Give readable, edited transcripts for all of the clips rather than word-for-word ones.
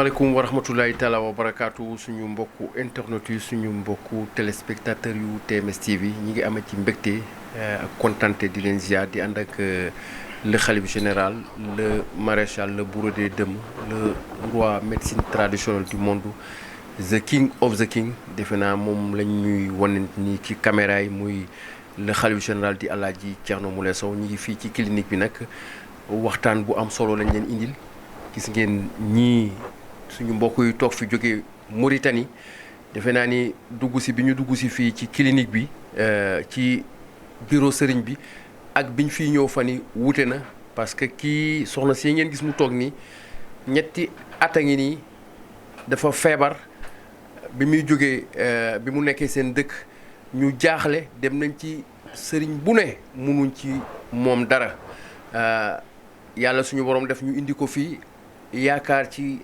asalaamaaleykum wa rahmatulahi taala wa barakaatu suñu mbokku internet yi suñu mbokku téléspectateur yu TMS TV ñi ngi ama ci mbégte ak kontante di leen ziar di ànd ak le khalife général le maréchal le bourreau des dëmm le roi médecine traditionnelle du monde the king of the king defe naa moom lañ ñuy wane ni ci caméra yi muy le khalife général di Alaaji Thierno Moule Sow ñi ngi fii ci clinique bi nag waxtaan bu am solo lañ leen indil. gis ngeen ñii suñu mbokk yu toog fi jóge Mauritanie defe naa ni dugg si bi ñu dugg si fii ci clinique bi ci bureau sëriñ bi ak biñ fiy ñëw fan yi wuute na parce que kii soxna si ngeen gis mu toog nii ñetti at a ngi nii dafa feebar bi muy jógee bi mu nekkee seen dëkk ñu jaaxle dem nañ ci sëriñ bu ne munuñ ci moom dara yàlla suñu borom def ñu indi ko fii yaakaar ci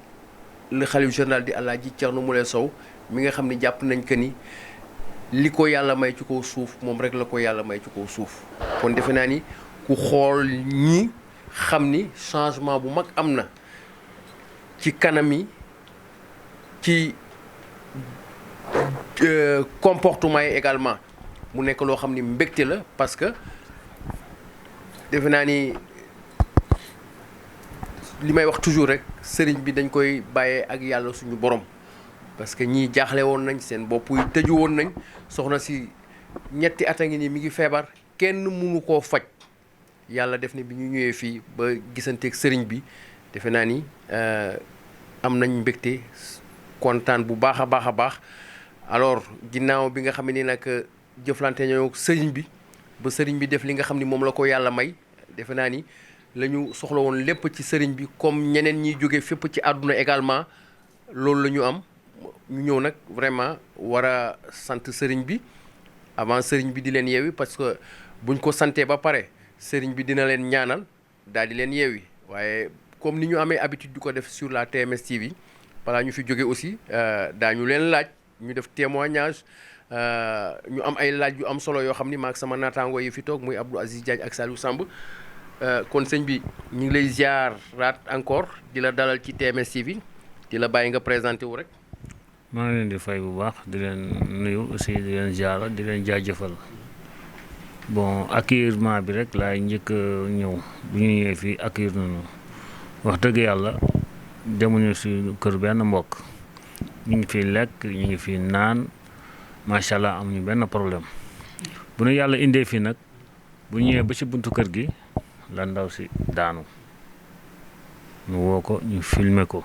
le khalife général di Alaaji Thierno Moule Sow mi nga xam ne jàpp nañ que ni li ko yàlla may ci kaw suuf moom rek la ko yàlla may ci kaw suuf kon defe naa ni ku xool ñi xam ni changement bu mag am na ci kanam yi ci comportement yi également mu nekk loo xam ni mbégte la parce que defe naa ni li may wax toujours rek sëriñ bi dañ koy bàyyee ak yàlla suñu borom parce que ñii jaaxle woon nañ seen bopp yi tëju woon nañ soxna si ñetti at a ngi nii mi ngi feebar kenn mënu koo faj yàlla def ne bi ñu ñëwee fii ba gisanteeg sëriñ bi defe naa ni am nañ mbégte kontaan bu baax a baax a baax alors ginnaaw bi nga xam ne nag jëflante ñoo sëriñ bi ba sëriñ bi def li nga xam ni moom la ko yàlla may defe naa ni la ñu soxla woon lépp ci sëriñ bi comme ñeneen ñiy jóge fépp ci àdduna également loolu la ñu am ñu ñëw nag vraiment war a sant sëriñ bi avant sëriñ bi di leen yeewi parce que buñ ko santee ba pare sëriñ bi dina leen ñaanal daal di leen yeewi waaye comme ni ñu amee habitude di ko def sur la TMS TV balaa ñu fi jóge aussi daañu leen laaj ñu def témoignage ñu am ay laaj yu am solo yoo xam ni maag sama naataango yi fi toog muy Abdou Aziz Diagne ak Saliou Samb kon sëñ bi ñu ngi lay ziar raat encore di la dalal ci TMS TV di la bàyyi nga présenté wu rek. maa ngi leen di fay bu baax di leen nuyu aussi di leen ziar di leen jaajëfal bon accueillement bi rek laay njëkk ñëw bu ñu ñëwee fii accueillir nañu wax dëgg yàlla demuñu si kër benn mbokk ñu ngi fi lekk ñu ngi fi naan macha allah amuñu benn problème bu nu yàlla indee fii nag bu ñëwee ba ci buntu kër gi. la ndaw si daanu ñu woo ko ñu filmer ko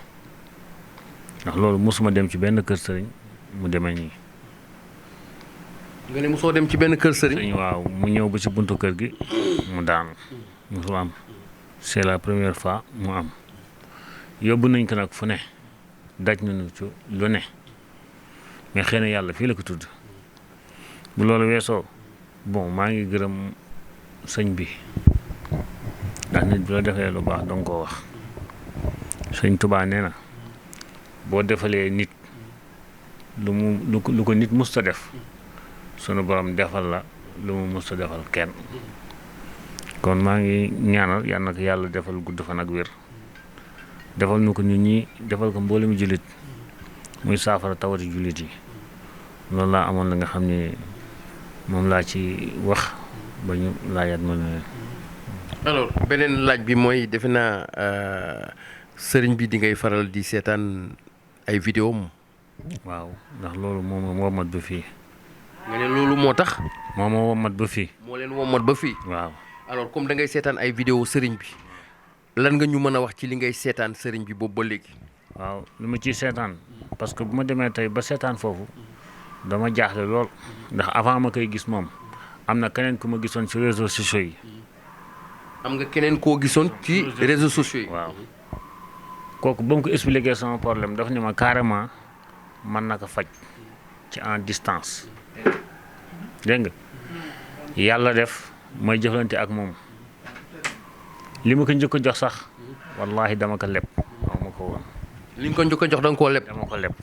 ndax loolu mosuma dem ci benn kër sëriñ mu demee nii. nga ne mosoo dem ci benn kër sëriñ. waaw mu ñëw ba ci buntu kër gi mu daanu mosul am c'est la première fois mu am yóbbu nañ ko nag fu ne daj nañu ci lu ne mais xëy na yàlla fii la ko tudd bu loolu weesoo bon maa ngi gërëm sëñ bi. ndax nit bu la defee lu baax danga koo wax sëñ Tuubaa nee na boo defalee nit lu ko nit musta def sunu borom defal la lu mu musta defal kenn kon maa ngi ñaanal yal na ko yàlla defal gudd fan ak wér defal nu ko nit ñi defal ko mboolemu jullit muy saafara tawati jullit yi loolu laa amoon la nga xam ni moom laa ci wax ba ñu laajaat ma ne. alors beneen laaj bi mooy defe naa sëriñ bi di ngay faral di seetaan ay vidéo am. waaw ndax loolu moo ma womat ba fii. nga ne loolu moo tax. moo ma womat ba fii. moo leen womat ba fii. waaw alors comme da ngay seetaan ay vidéo sëriñ bi lan nga ñu mën a wax ci li ngay seetaan sëriñ bi boobu ba léegi. waaw li ma ciy seetaan parce que bu ma demee tey ba seetaan foofu dama jaaxle lool ndax avant ma koy gis moom am na keneen ku ma gisoon ci réseaux sociaux yi. am nga keneen koo gisoon ci réseaux sociaux yi. waaw kooku ba mu ko expliqué sama problème daf ne ma carrément mën na ko faj ci en distance dégg nga yàlla def may jëflante ak moom li ma ko njëkk a jox sax wallahi dama ko leb waaw ma ko woon. li nga ko njëkk a jox da nga koo leb. dama ko leb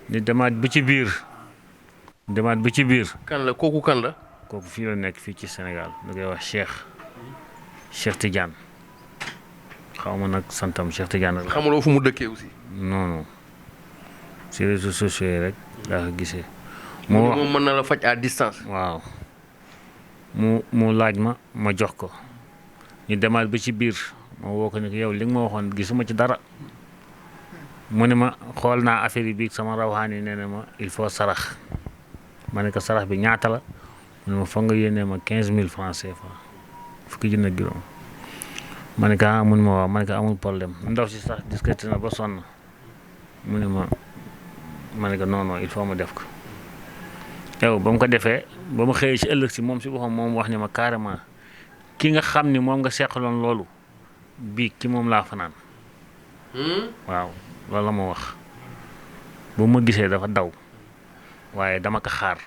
ni demaat bi ci biir. kan la kooku kan la. kooku fii la nekk fii ci Sénégal da ngay wax Cheikh Tidiane xaw ma nag santam Cheikh Tidiane la. xamuloo fu mu dëkkee aussi. non non si réseaux sociaux yi rek laa ko gisee. moom mën na la faj à distance. waaw mu laaj ma jox ko ñu demaat ba ci biir ma woo ko ne yow li nga ma waxoon gisuma ci dara mu ne ma xool naa affaire yi bii sama rawxaan yi nee na ma il faut sarax ma ne ko sarax bi ñaata la mu ne ma foog nga yénnee ma 15,000 francs CFA fukki junni ak juróom ma ne ko ah mun ma waaw ma ne ko amul problème ndaw si sax discuté na ba sonn mu ne ma ne ko non non il faut ma def ko. yow ba mu ko defee ba mu xëyee ci ëllëg si moom si boppam moom wax ne ma carrément ki nga xam ni moom nga seqaloon loolu bii ki moom laa fanaan. waaw loolu la ma wax ba ma gisee dafa daw waaye dama ko xaar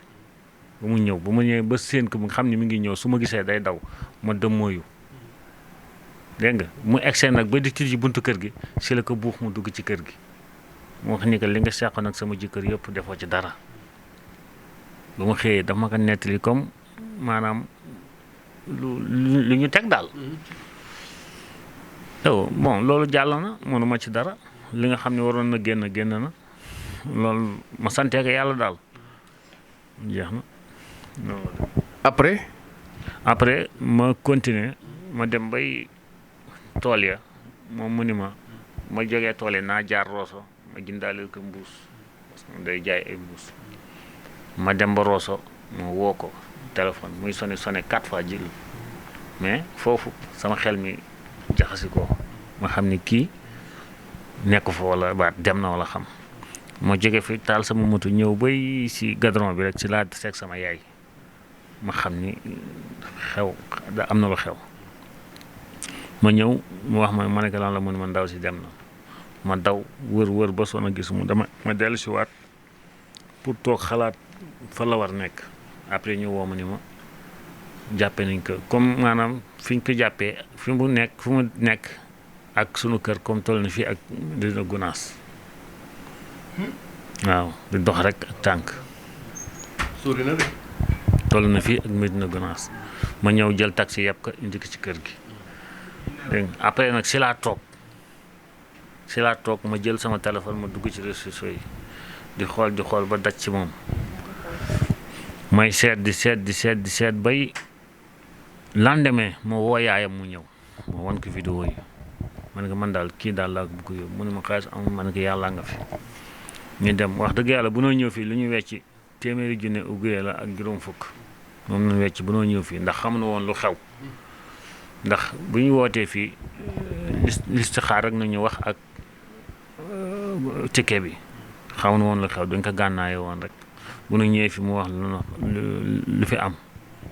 ba mu ñëw ba ma ñëwee ba séen ko mu xam ni mi ngi ñëw su ma gisee day daw ma dëmmooyu dégg nga mu egsee nag ba di tijji buntu kër gi si la ko buux mu dugg ci kër gi mu wax ni que li nga seqoon ak sama jëkkër yëpp defoo ci dara. ba ma xëyee dafa ma ko nettali comme maanaam lu ñu teg daal. yow bon loolu jàll na mënuma ci dara li nga xam ne waroon na génn na loolu ma santee ko yàlla daal jeex na. après ma continuer ma dem bay tool ya moom mu ni ma jógee tool yi naa jaar Rosso ma jëndaaleel ko mbuus parce que day jaay ay mbuus. ma dem ba Rosso ma woo ko téléphone muy sonné 4 fois jël mais foofu sama xel mi jaxasi ko ma xam ni kii nekk fa wala baat dem na wala xam ma jóge fi taal sama moto ñëw bay si gadron bi rek ci laa seeg sama yaay ma xam ni xew da am na lu xew ma ñëw mu wax ma ne ko lan la mu ne ma ndaw si dem na ma daw wër ba sonn a gis mu dama ma dellu si waat pour toog xalaat fa la war nekk après ñu woo ma ni ma jàppe nañ ko comme maanaam fi ñu ko jàppee fi mu nekk ak sunu kër comme toll na fii ak dina Gunaas waaw di dox rek ak tànk sori na de toll na fii ak Medina Gunaas ma ñëw jël taxi yàpp ko indi ko ci kër gi dégg nga après nag si laa toog ma jël sama téléphone ma dugg ci réseaux sociaux yi di xool ba daj ci moom may seet di seet bay lendemain ma woo yaayam mu ñëw ma wan ko vidéo yi ma ne ko man daal kii daal laa ko bëgg yóbbu mu ne ma xaalis amul ma ne ko yàlla nga fi ñu dem wax dëgg yàlla bu noo ñëw fii lu ñu wecci téeméeri junne uggee la ak juróom fukk moom nu wecc bu noo ñëw fii ndax xam na woon lu xew ndax bu ñu wootee fii listixaar rek nañu wax ak ticket bi xam na woon lu xew dañ ko gànnaaye woon rek bu nu ñëwee fi mu wax lu fi am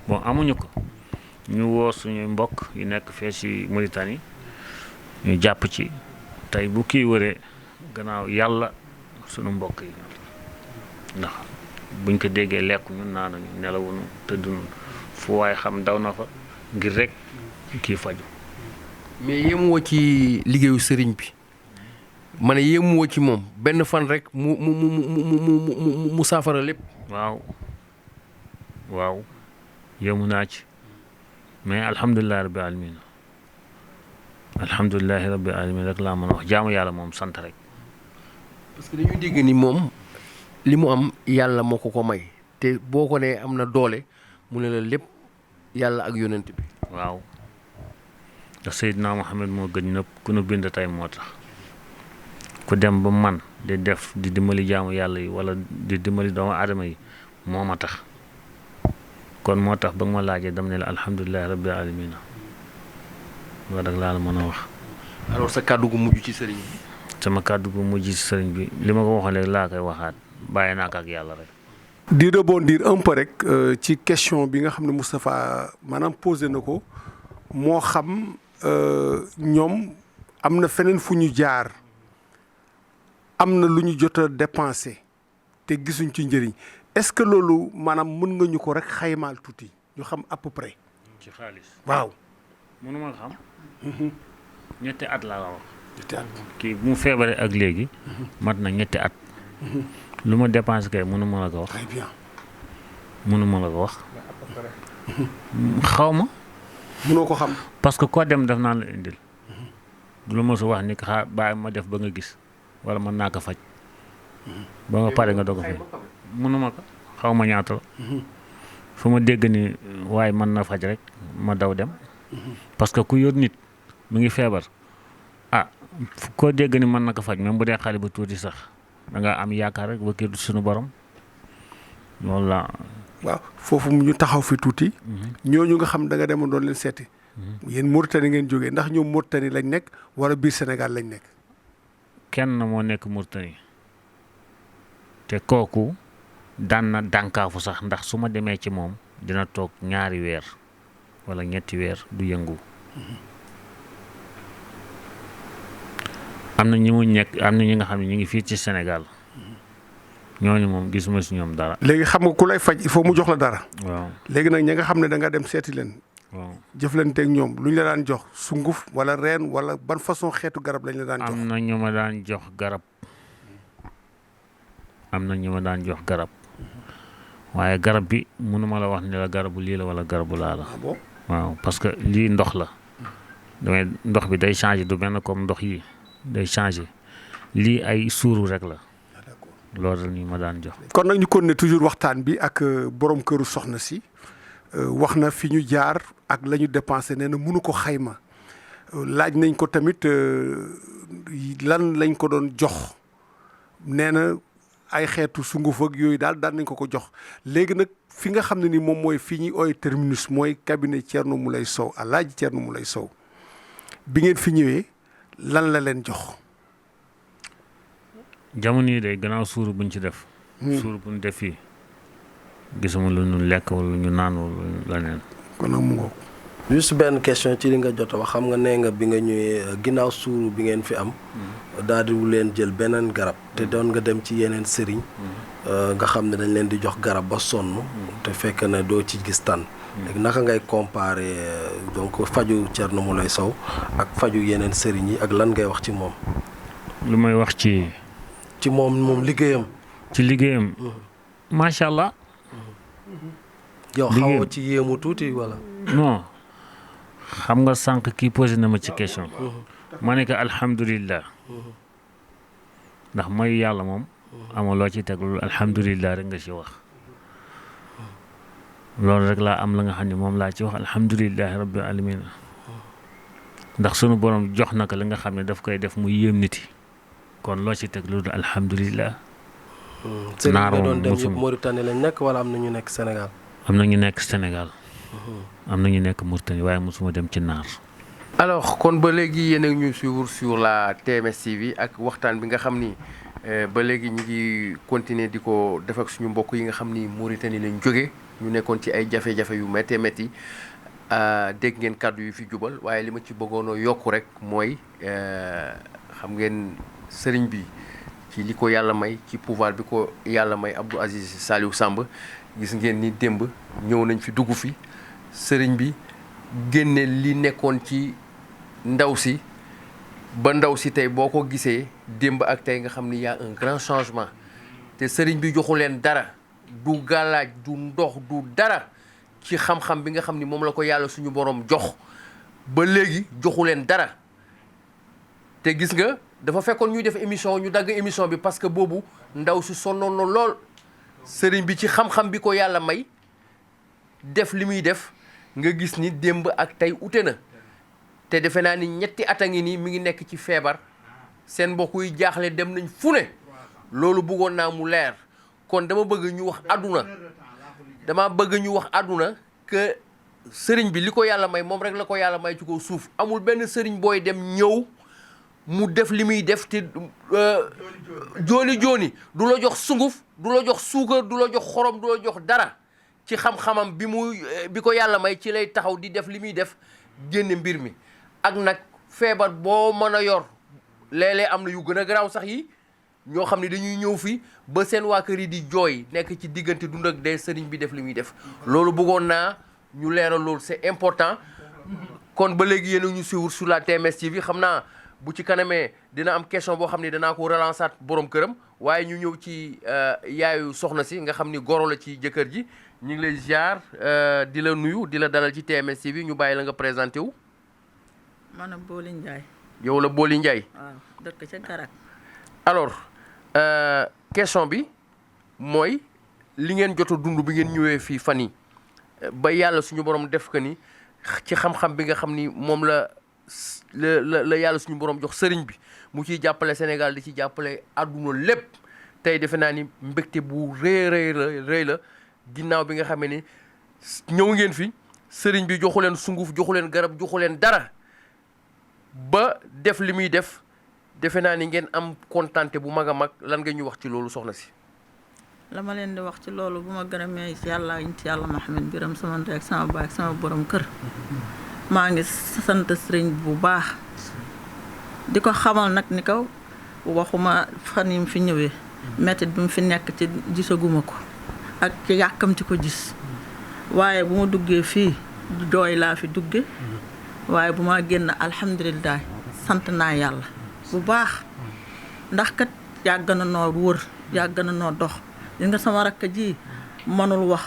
bon amuñu ko ñu woo suñu mbokk yu nekk fee ci Mauritanie ñu jàpp ci tey bu kii wëree gannaaw yàlla suñu mbokk yi ndax buñ ko déggee lekk ñun naanuñu nelawuñu tëdduñu fu waaye xam daw na fa ngir rek kii faju mais yéemuwoo ci liggéeyu sëriñ bi ma ne yéemuwoo ci moom benn fan rek mu saafara lépp. waaw yéemu naa ci mais alhamdulilah rabbi alamin rek laa mën a wax jaamu yàlla moom sant rek. parce que dañuy dégg ni moom li mu am yàlla moo ko may te boo ko nee am na doole mu ne la lépp yàlla ak yonent bi. waaw ndax Seydina Muhammad moo gën ñëpp ku nu bind tey moo tax ku dem ba man di def di dimbali jaamu yàlla yi wala di dimbali doomu aadama yi moo ma tax kon moo tax ba nga ma laajee dama ne la alhamdulilah rabbil alamin loolu rek laa la mën a wax. alors sa kàddu gu mujj ci sëriñ bi. sama kàddu gu mujj ci sëriñ bi li ma ko waxoon léegi laa koy waxaat bàyyi naa ko ak yàlla rek. di rebondir un peu rek ci question bi nga xam ne Moustapha maanaam posé na ko moo xam ñoom am na feneen fu ñu jaar am na lu ñu jot a dépensé te gisuñ ci njëriñ est-ce que loolu maanaam mën nga ñu ko rek xaymaal tuuti ñu xam à peu près. ci xaalis waaw. mënuma xam. ñetti at laa la wax. ñetti at kii bu mu feebaree ak léegi. mat na ñetti at. lu ma dépensé kay mënuma la ko wax. très bien. mënuma la ko wax. xaw ma. mënoo ko xam. parce que koo dem def naa la indil. du la mos a wax ni xaar bàyyi ma def ba nga gis wala mën naa ko faj ba nga pare nga doog a faj mënuma ko xaw ma ñaata la fu ma dégg ni waaye mën na faj rek ma daw dem parce que ku yor nit mu ngi feebar koo dégg ni mën na ko faj même bu dee xale bu tuuti sax da nga am yaakaar rek ba kii suñu borom loolu la. waaw foofu ñu taxaw fi tuuti. ñooñu nga xam da nga demoon doon leen seeti. yéen Mauritanie ngeen jógee ndax ñoom Mauritanie lañ nekk wala biir Sénégal lañ nekk. kenn moo nekk Mauritanie te kooku daan na dànkaafu sax ndax su ma demee ci moom dina toog 2 weer wala 3 weer du yëngu. am na ñi mu nekk am na ñi nga xam ne ñu ngi fii ci Sénégal ñooñu moom gisuma si ñoom dara. léegi xam nga ku lay faj il faut mu jox la dara. waaw léegi nag ñi nga xam ne da nga dem seeti leen. waaw jëflanteeg ñoom lu ñu la daan jox sunguf wala reen wala ban façon xeetu garab lañ la daan jox. am na ñu ma daan jox garab waaye garab bi mënuma la wax ni la garabu lii la wala garabu laa la. waaw parce que lii ndox la ndox bi day changer du benn comme ndox yi day changer lii ay suuru rek la loolu la ñu ma daan jox. kon nag ñu continuer toujours waxtaan bi ak borom këru soxna si wax na fi ñu jaar ak la ñu dépensé nee na mënu ko xayma laaj nañ ko tamit lan lañ ko doon jox nee na ay xeetu sunguf ak yooyu daal daan nañ ko jox léegi nag fi nga xam ne ni moom mooy fi ñuy ooy terminus mooy cabinet Thierno Moulay Sow Alaaji Thierno Moulay Sow bi ngeen fi ñëwee lan la leen jox. jamono yi day gannaaw suuru buñ ci def. suuru buñ def fii gisuma lu ñu lekk wala lu ñu naan wala leneen. kon nag mu ngoog. juste benn question ci li nga jot a wax xam nga nee nga bi nga ñëwee ginnaaw suuru bi ngeen fi am. daal di leen jël beneen garab. te doon nga dem ci yeneen sëriñ. nga xam ne dañ leen di jox garab ba sonn. te fekk na doo ci gis tan léegi naka ngay comparer donc faju Thierno Moulay Sow ak faju yeneen sëriñ yi ak lan ngay wax ci moom. lu may wax ci moom liggéeyam. ci liggéeyam. macha allah. yow xaw ci yéemu tuuti wala. non xam nga sànq kii posé na ma ci question. ma ne ko alhamdulilah. ndax mooy yàlla moom. amuloo ci teg loolu alhamdulilah rek nga ci wax. loolu rek laa am la nga xam ne moom laa ci wax alhamdulilah rabbil alamin ndax sunu borom jox na ko li nga xam ne daf koy def mu yéem nit yi kon loo ci teg loolu alhamdulilah. naar moom doon dem yëpp Mauritanie lañ nekk wala am na ñu nekk Sénégal. am na ñu nekk Sénégal. am na ñu nekk Mauritanie waaye mosuma dem ci naar. alors kon ba léegi yéen a ngi ñu suivre sur la TMS TV ak waxtaan bi nga xam ni ba léegi ñu ngi continuer di ko def ak suñu mbokk yi nga xam ni Mauritanie lañ jóge ñu nekkoon ci ay jafe-jafe yu méttee métti dégg ngeen kàddu yu fi jubal waaye li ma ci bëggoon a yokku rek mooy xam ngeen sëriñ bi ci li ko yàlla may ci pouvoir bi ko yàlla may Abdou Aziz Saliou Samb gis ngeen ni démb ñëw nañ fi dugg fi sëriñ bi génne li nekkoon ci ndaw si ba ndaw si tey boo ko gisee démb ak tey nga xam ni y a un grand changement te sëriñ bi joxu leen dara du gàllaaj du ndox du dara ci xam-xam bi nga xam ni moom la ko yàlla suñu borom jox ba léegi joxu leen dara te gis nga dafa fekkoon ñuy def émission ñu dagg émission bi parce que boobu ndaw si sonnoon na lool sëriñ bi ci xam-xam bi ko yàlla may def li muy def nga gis ni démb ak tey ute na te defe naa ni 2 at a ngi nii mi ngi nekk ci feebar seen mbokk yi jaaxle dem nañ fu ne loolu bëggoon naa mu leer kon dama bëgg ñu wax àdduna que sëriñ bi li ko yàlla may moom rek la ko yàlla may ci kaw suuf amul benn sëriñ booy dem ñëw mu def li muy def te jooni du la jox sunguf du la jox suukar du la jox xorom du la jox dara ci xam-xamam bi ko yàlla may ci lay taxaw di def li muy def génne mbir mi ak nag feebar boo mën a yor léeg-léeg am na yu gën a garaaw sax yi ñoo xam ne dañuy ñëw fi ba seen waa kër yi di jooy nekk ci diggante dund ak dee sëriñ bi def li muy def loolu bëggoon naa ñu leeral loolu c'est important kon ba léegi yéen a ñu suivre sur la TMS TV xam naa bu ci kanamee dina am question boo xam ne danaa ko relancer borom këram waaye ñu ñëw ci yaayu soxna si nga xam ni goro la ci jëkkër ji ñu ngi lay ziar di la nuyu di la dalal ci TMS TV ñu bàyyi la nga présenté wu. maanaam Booli Ndiaye. yow la Booli Ndiaye. waaw dëkk ca Garak. alors question bi mooy li ngeen jot a dund bi ngeen ñëwee fii fan yi ba yàlla suñu borom def ko ni ci xam-xam bi nga xam ni moom la yàlla suñu borom jox sëriñ bi mu ciy jàppale Sénégal di ci jàppale àdduna lépp tey defe naa ni mbégte bu rëy la ginnaaw bi nga xamee ni ñëw ngeen fi sëriñ bi joxu leen sunguf joxu leen garab joxu leen dara ba def li muy def defe naa ni ngeen am kontante bu mag a mag lan nga ñu wax ci loolu soxna si. la ma leen di wax ci loolu bu ma gërëmee ci yàlla ci yàlla Muhammad gërëm sama ndey ak sama baay ak sama borom kër maa ngi sant sëriñ bu baax di ko xamal nag ni ko waxuma fan yi mu fi ñëwee mettit bi mu fi nekk ci gisaguma ko ak ci yàkkamti ko gis waaye bu ma duggee fii jooy laa fi dugge waaye bu ma génn alhamdulilah sant naa yàlla bu baax ndax kat yàgg na noo wër yàgg na noo dox li nga sama rakk ji mënul wax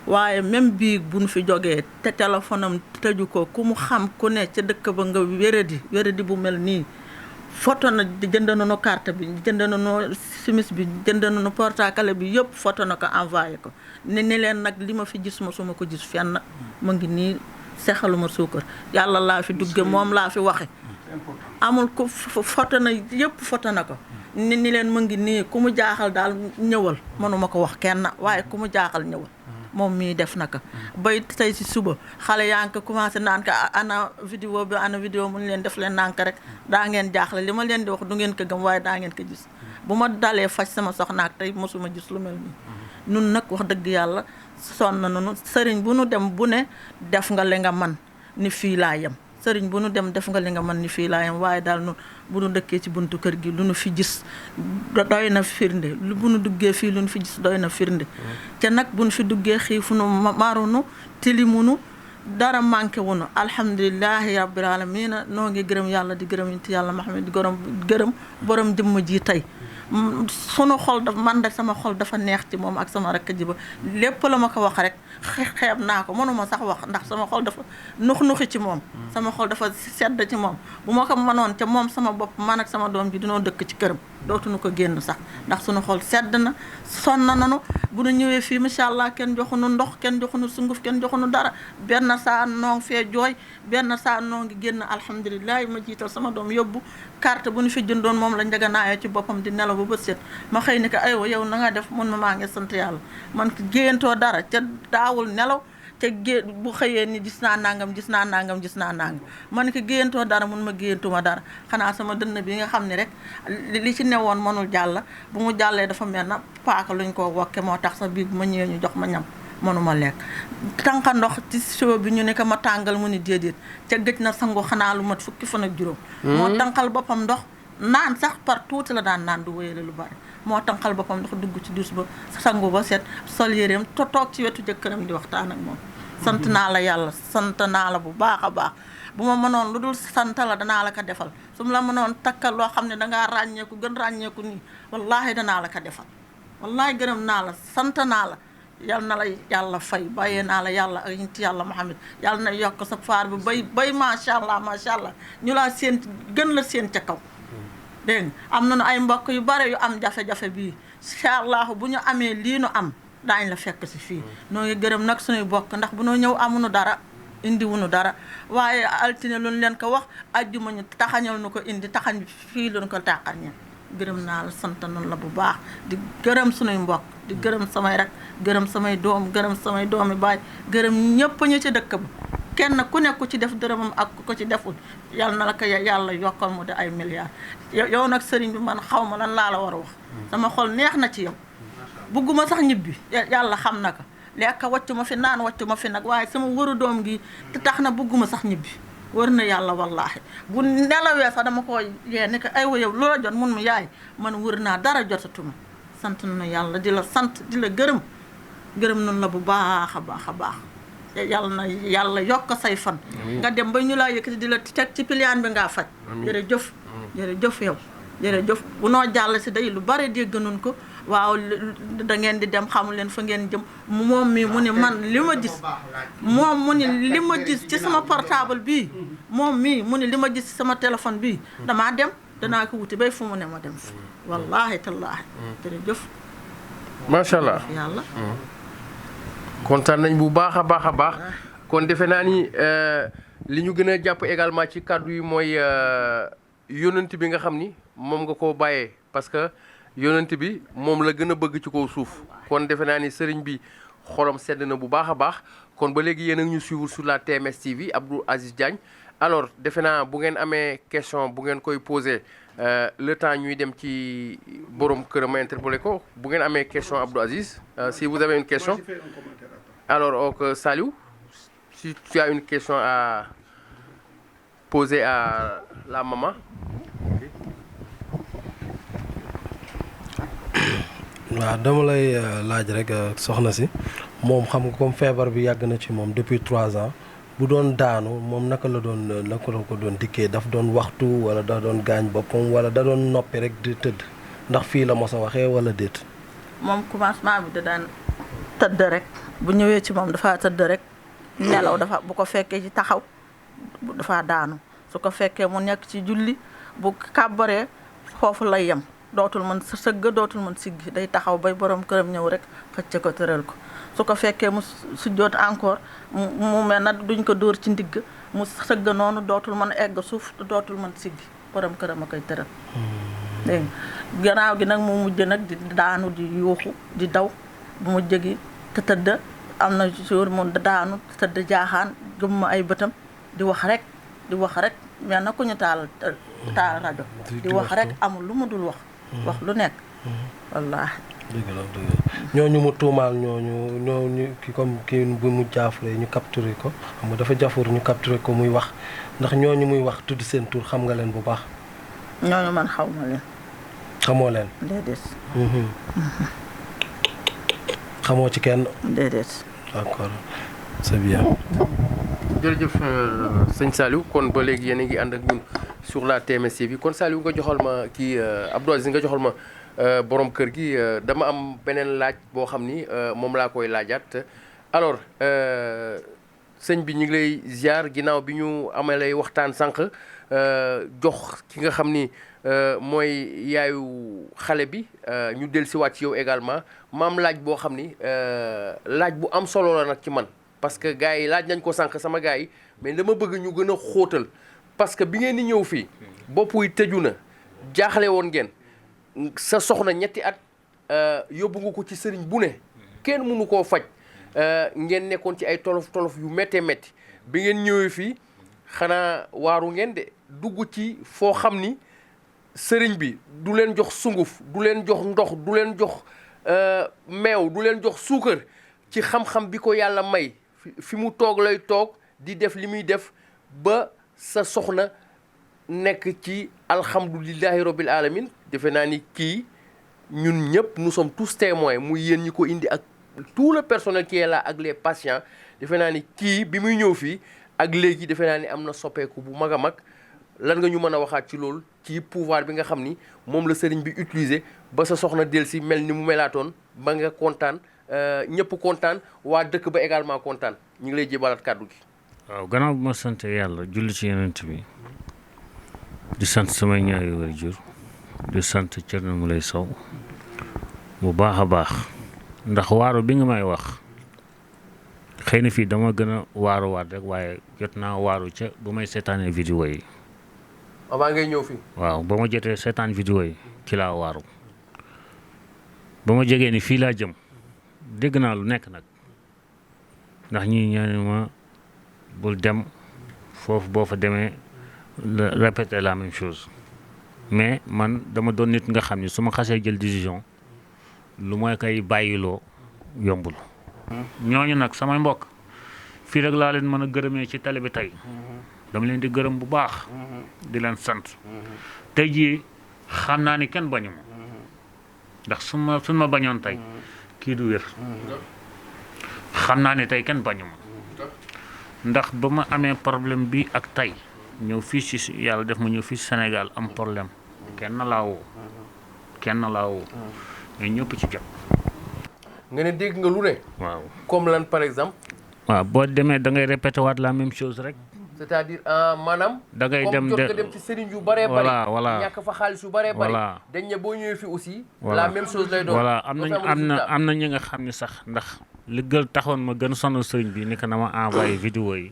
waaye même bii bu nu fi jógee te téléphone am tëju ko ku mu xam ku ne ca dëkk ba nga wéradi bu mel nii photo na jënd nañu carte bi jënd nañu simis bi jënd nañu portable bi yëpp photo na ko envoyé ko ni leen nag li ma fi gis ma suma ko gis fenn mu ngi nii sexaluma suukar yàlla laa fi dugge moom laa fi waxe amul ko photo na yëpp photo na ko ni leen mu ngi nii ku mu jaaxal daal ñëwal mënuma ko wax kenn waaye ku mu jaaxal ñëwal moom mii def na ko bay tey si suba xale yaa ngi ko commencé naan ko ana vidéo mu leen def leen nànk rek daa ngeen jaaxle li ma leen di wax du ngeen ko gëm waaye daa ngeen ko gis bu ma dalee faj sama soxnaak tey mosuma gis lu mel nii nun nag wax dëgg yàlla sonn nañu sëriñ bu nu dem bu ne def nga li nga man ni fii laa yem sëriñ bu nu dem def nga li nga man ni fii laa yem waaye daal nun bu nu dëkkee ci buntu kër gi lu nu fi gis doy na firnde bu nu duggee fii lu nu fi gis doy na firnde te nag bu nu fi duggee xiifunu marunu tilimunu dara manqué wunu alhamdulilahi rabbil alamina noo ngi gërëm yàlla di gërëm ci yàlla Muhammad di gërëm borom jëmm ji tey sunu xol dafa man de sama xol dafa neex ci moom ak sama rakk ji ba lépp la ma ko wax rek xeeb naa ko mënuma sax wax ndax sama xol dafa nuxi ci moom sama xol dafa sedd ci moom bu ma ko mënoon te moom sama bopp man ak sama doom ji dinoo dëkk ci këram dootuñu ko génn sax ndax sunu xol sedd na sonn nanu bu nu ñëwee fii macha allah kenn joxunu ndox kenn joxunu sunguf kenn joxunu dara benn saa noo ngi fee jooy benn saa noo ngi génn alhamdulilah ma jiital sama doom yóbbu carte bu ñu fi jëndoon moom la njaganaayoo ci boppam di nelaw ba bët set ma xëy ni ko aywa yow na nga def mun ma maa ngi sant yàlla man géyantoo dara ca daawul nelaw te bu xëyee ni gis naa nangam man ko géyantoo dara mun ma géyantuma dara xanaa sama dënn bi nga xam ne rek li ci newoon mënul jàll bu mu jàllee dafa mel na paaka luñ ko wokke moo tax sax bii bu ma ñëwee ñu jox ma ñam mënuma lekk tànqa ndox ci siwo bi ñu ne ko ma tàngal mu ni déedéet ca gëj na sangu xanaa lu mat fukki fan ak juróom moo tànqal boppam ndox naan sax par tuuti la daan naan du wéyale lu bari moo tànqal boppam ndox dugg ci dus ba sangu ba set sol yéreem toog ci wetu jëkkëram di waxtaan ak moom sant naa la yàlla sant naa la bu baax a baax bu ma mënoon lu dul sant la danaa la ko defal su ma la mënoon takkal loo xam ne dangaa ràññeeku gën ràññeeku nii wallaahi danaa la ko defal wallaahi gërëm naa la sant naa la yal na la yàlla fay bàyyee naa la yàlla ak yonent yàlla Muhammad yàlla na yokk sa faar bi bay macha allah ñu laa seen gën la seen ca kaw dégg nga am nañu ay mbokk yu bare yu am jafe-jafe bii incha allah bu ñu amee lii nu am daañ la fekk si fii noo ngi gërëm nag suñuy bokk ndax bu noo ñëw amuñu dara indiwuñu dara waaye altine luñ leen ko wax ajjuma ñu taxañal nu ko indi taxañ fii luñ ko tàqar ña gërëm naa la sant nañ la bu baax di gërëm suñuy mbokk di gërëm samay rek gërëm samay doom gërëm samay doomi baay gërëm ñëpp ñu ci dëkk ba kenn ku nekk ku ci def dërëmam ak ku ko ci deful yàlla na la ko yàlla yokkal mu di ay milliards yow nag sëriñ bi man xaw ma lan laa la war a wax sama xol neex na ci yow bugguma sax ñibbi yàlla xam na ko lekk wàccu ma fi naan wàccu ma fi nag waaye sama wëru doom gi te tax na bugguma sax ñibbi wër na yàlla wallaahi bu nelawee sax dama ko yee ni ko ay wa yow loola jot mun mu yaay man wër naa dara jotatuma sant na yàlla di la sant di la gërëm nun la bu baax a baax a baax yàlla na yàlla yokk say fan nga dem ba ñu laa yëkkati di la teg ci piliyaan bi ngaa faj jërëjëf yow jërëjëf bu noo jàll si day lu bare dégg nun ko waaw da ngeen di dem xamul leen fa ngeen jëm moom mi mu ne man li ma gis moom mu ne li ma gis ci sama portable bii moom mii mu ne li ma gis ci sama téléphone bii damaa dem danaa ko wuti bay fu mu ne ma dem fa wallaahi tallaahi jërëjëf macha allah yàlla kontaan nañ bu baax a baax kon defe naa ni li ñu gën a jàpp également ci kàddu yi mooy yonent bi nga xam ni moom nga koo bàyyee parce que yonent bi moom la gën a bëgg ci kaw suuf kon defe naa ni sëriñ bi xolam sedd na bu baax a baax kon ba léegi yéen a ngi ñu suivre sur la TMS TV Abdou Aziz Diagne alors defe naa bu ngeen amee question bu ngeen koy posé le temps ñuy dem ci borom këram ma interpellé ko bu ngeen amee question Abdou Aziz si vous avez une question alors ok Saliou si tu as une question à poser à la maman. waaw dama lay laaj rek soxna si moom xam nga comme feebar bi yàgg na ci moom depuis 3 ans bu doon daanu moom naka la ko doon dikkee daf doon waxtu wala da doon gaañ boppam wala da doon noppi rek di tëdd ndax fii la mos a waxee wala déet. moom commencement bi da daan tëdd rek bu ñëwee ci moom dafa tëdd rek nelaw dafa bu ko fekkee ci taxaw dafa daanu su ko fekkee mu nekk ci julli bu kàbbaree foofu lay yem dootul mën sëgg dootul mën siggi day taxaw bay borom këram ñëw rek xëcc ko tëral ko su ko fekkee mu sujjoot encore mu mel na duñ ko dóor ci ndigg mu sëgg noonu dootul mën egg suuf dootul mën siggi borom këram a koy tëral dégg nga gannaaw gi nag mu mujj nag di daanu di yuuxu di daw bu mujj gi te tëdd am na jour mu daanu tëdd jaaxaan gëm ma ay bëtam di wax rek mel na ku ñu taal rajo di wax rek amul lu mu dul wax lu nekk wallaahi dëgg la ñooñu mu tuumaal ñooñu ki comme kii bu mu jaafure ñu capturé ko xam nga dafa jafur ñu capturé ko muy wax ndax ñooñu muy wax tudd seen tur xam nga leen bu baax. ñooñu man xaw ma leen. xamoo leen. déedéet. xamoo ci kenn. déedéet. d'accord c'est bien. jërëjëf sëñ Saliou kon ba léegi yéen a ngi ànd ak ñun sur la TMS TV kon Saliou nga joxal ma kii Abdou Aziz nga joxal ma borom kër gi dama am beneen laaj boo xam ni moom laa koy laajaat alors sëñ bi ñu ngi lay ziar ginnaaw bi ñu amalee waxtaan sànq jox ki nga xam ni mooy yaayu xale bi ñu dellusiwaat ci yow également maam laaj boo xam ni laaj bu am solo la nag ci man. parce que gars yi laaj nañ ko sànq sama gars yi mais dama bëgg ñu gën a xóotal parce que bi ngeen di ñëw fii bopp yi tëju na jaaxle woon ngeen sa soxna ñetti at yóbbu nga ko ci sëriñ bu ne kenn mënu koo faj ngeen nekkoon ci ay tolof yu méttee métti bi ngeen ñëwee fii xanaa waaru ngeen de dugg ci foo xam ni sëriñ bi du leen jox sunguf du leen jox ndox du leen jox meew du leen jox suukar ci xam-xam bi ko yàlla may fi mu toog lay toog di def li muy def ba sa soxna nekk ci alhamdulillahi rabbil alamin defe naa ni kii ñun ñëpp nous sommes tous témoins muy yéen ñi ko indi ak tout le personnel qui est là ak les patients defe naa ni kii bi muy ñëw fii ak léegi defe naa ni am na soppeeku bu mag a mag lan nga ñu mën a waxaat ci loolu ci pouvoir bi nga xam ni moom la sëriñ bi utiliser ba sa soxna dellusi mel ni mu melaatoon ba nga kontaan ñëpp kontaan waa dëkk ba également kontaan ñu ngi lay jébalaat kàddu gi. waaw gannaaw bu ma sant yàlla julli ci yonent bi di sant samay ñaari waajur di sant Thierno Moulay Sow bu baax a baax ndax waaru bi nga may wax xëy na fii dama gën a waaruwaat rek waaye jot naa waaru ca bu may seetaanee vidéo yi. avant ngay ñëw fii. waaw ba ma jotee seetaan vidéo yi ci laa waaru ba ma jegee ni fii laa jëm. dégg naa lu nekk nag ndax ñii ñaani ma bul dem foofu boo fa demee répéter la même chose mais man dama doon nit nga xam ni su ma xasee jël décision lu mooy koy bàyyiloo yombul. ñooñu nag samay mbokk fii rek laa leen mën a gërëmee ci télé bi tey dama leen di gërëm bu baax di leen sant tey jii xam naa ni kenn bañu ma ndax suñ ma bañoon tey kii du wér xam naa ne tey kenn bañu ma ndax ba ma amee problème bi ak tey ñëw fii ci yàlla def ma ñëw fii Sénégal am problème kenn laa woo ñooñu ñëpp ci jot. nga ne dégg nga lu ne. waaw comme lan par exemple. waaw boo demee da ngay répété waat la même chose rek. c'est-à-dire maanaam. da ngay dem comme jot nga dem ci sëriñ yu bëree bëri. voilà ñàkk fa xaalis yu bëree bëri. voilà dañ ne boo ñëwee fi aussi. voilà la même chose lay doon. voilà am na ñi nga xam ne sax ndax li gën taxoon ma gën sonal sëriñ bi ni ko na ma envoyé vidéo yi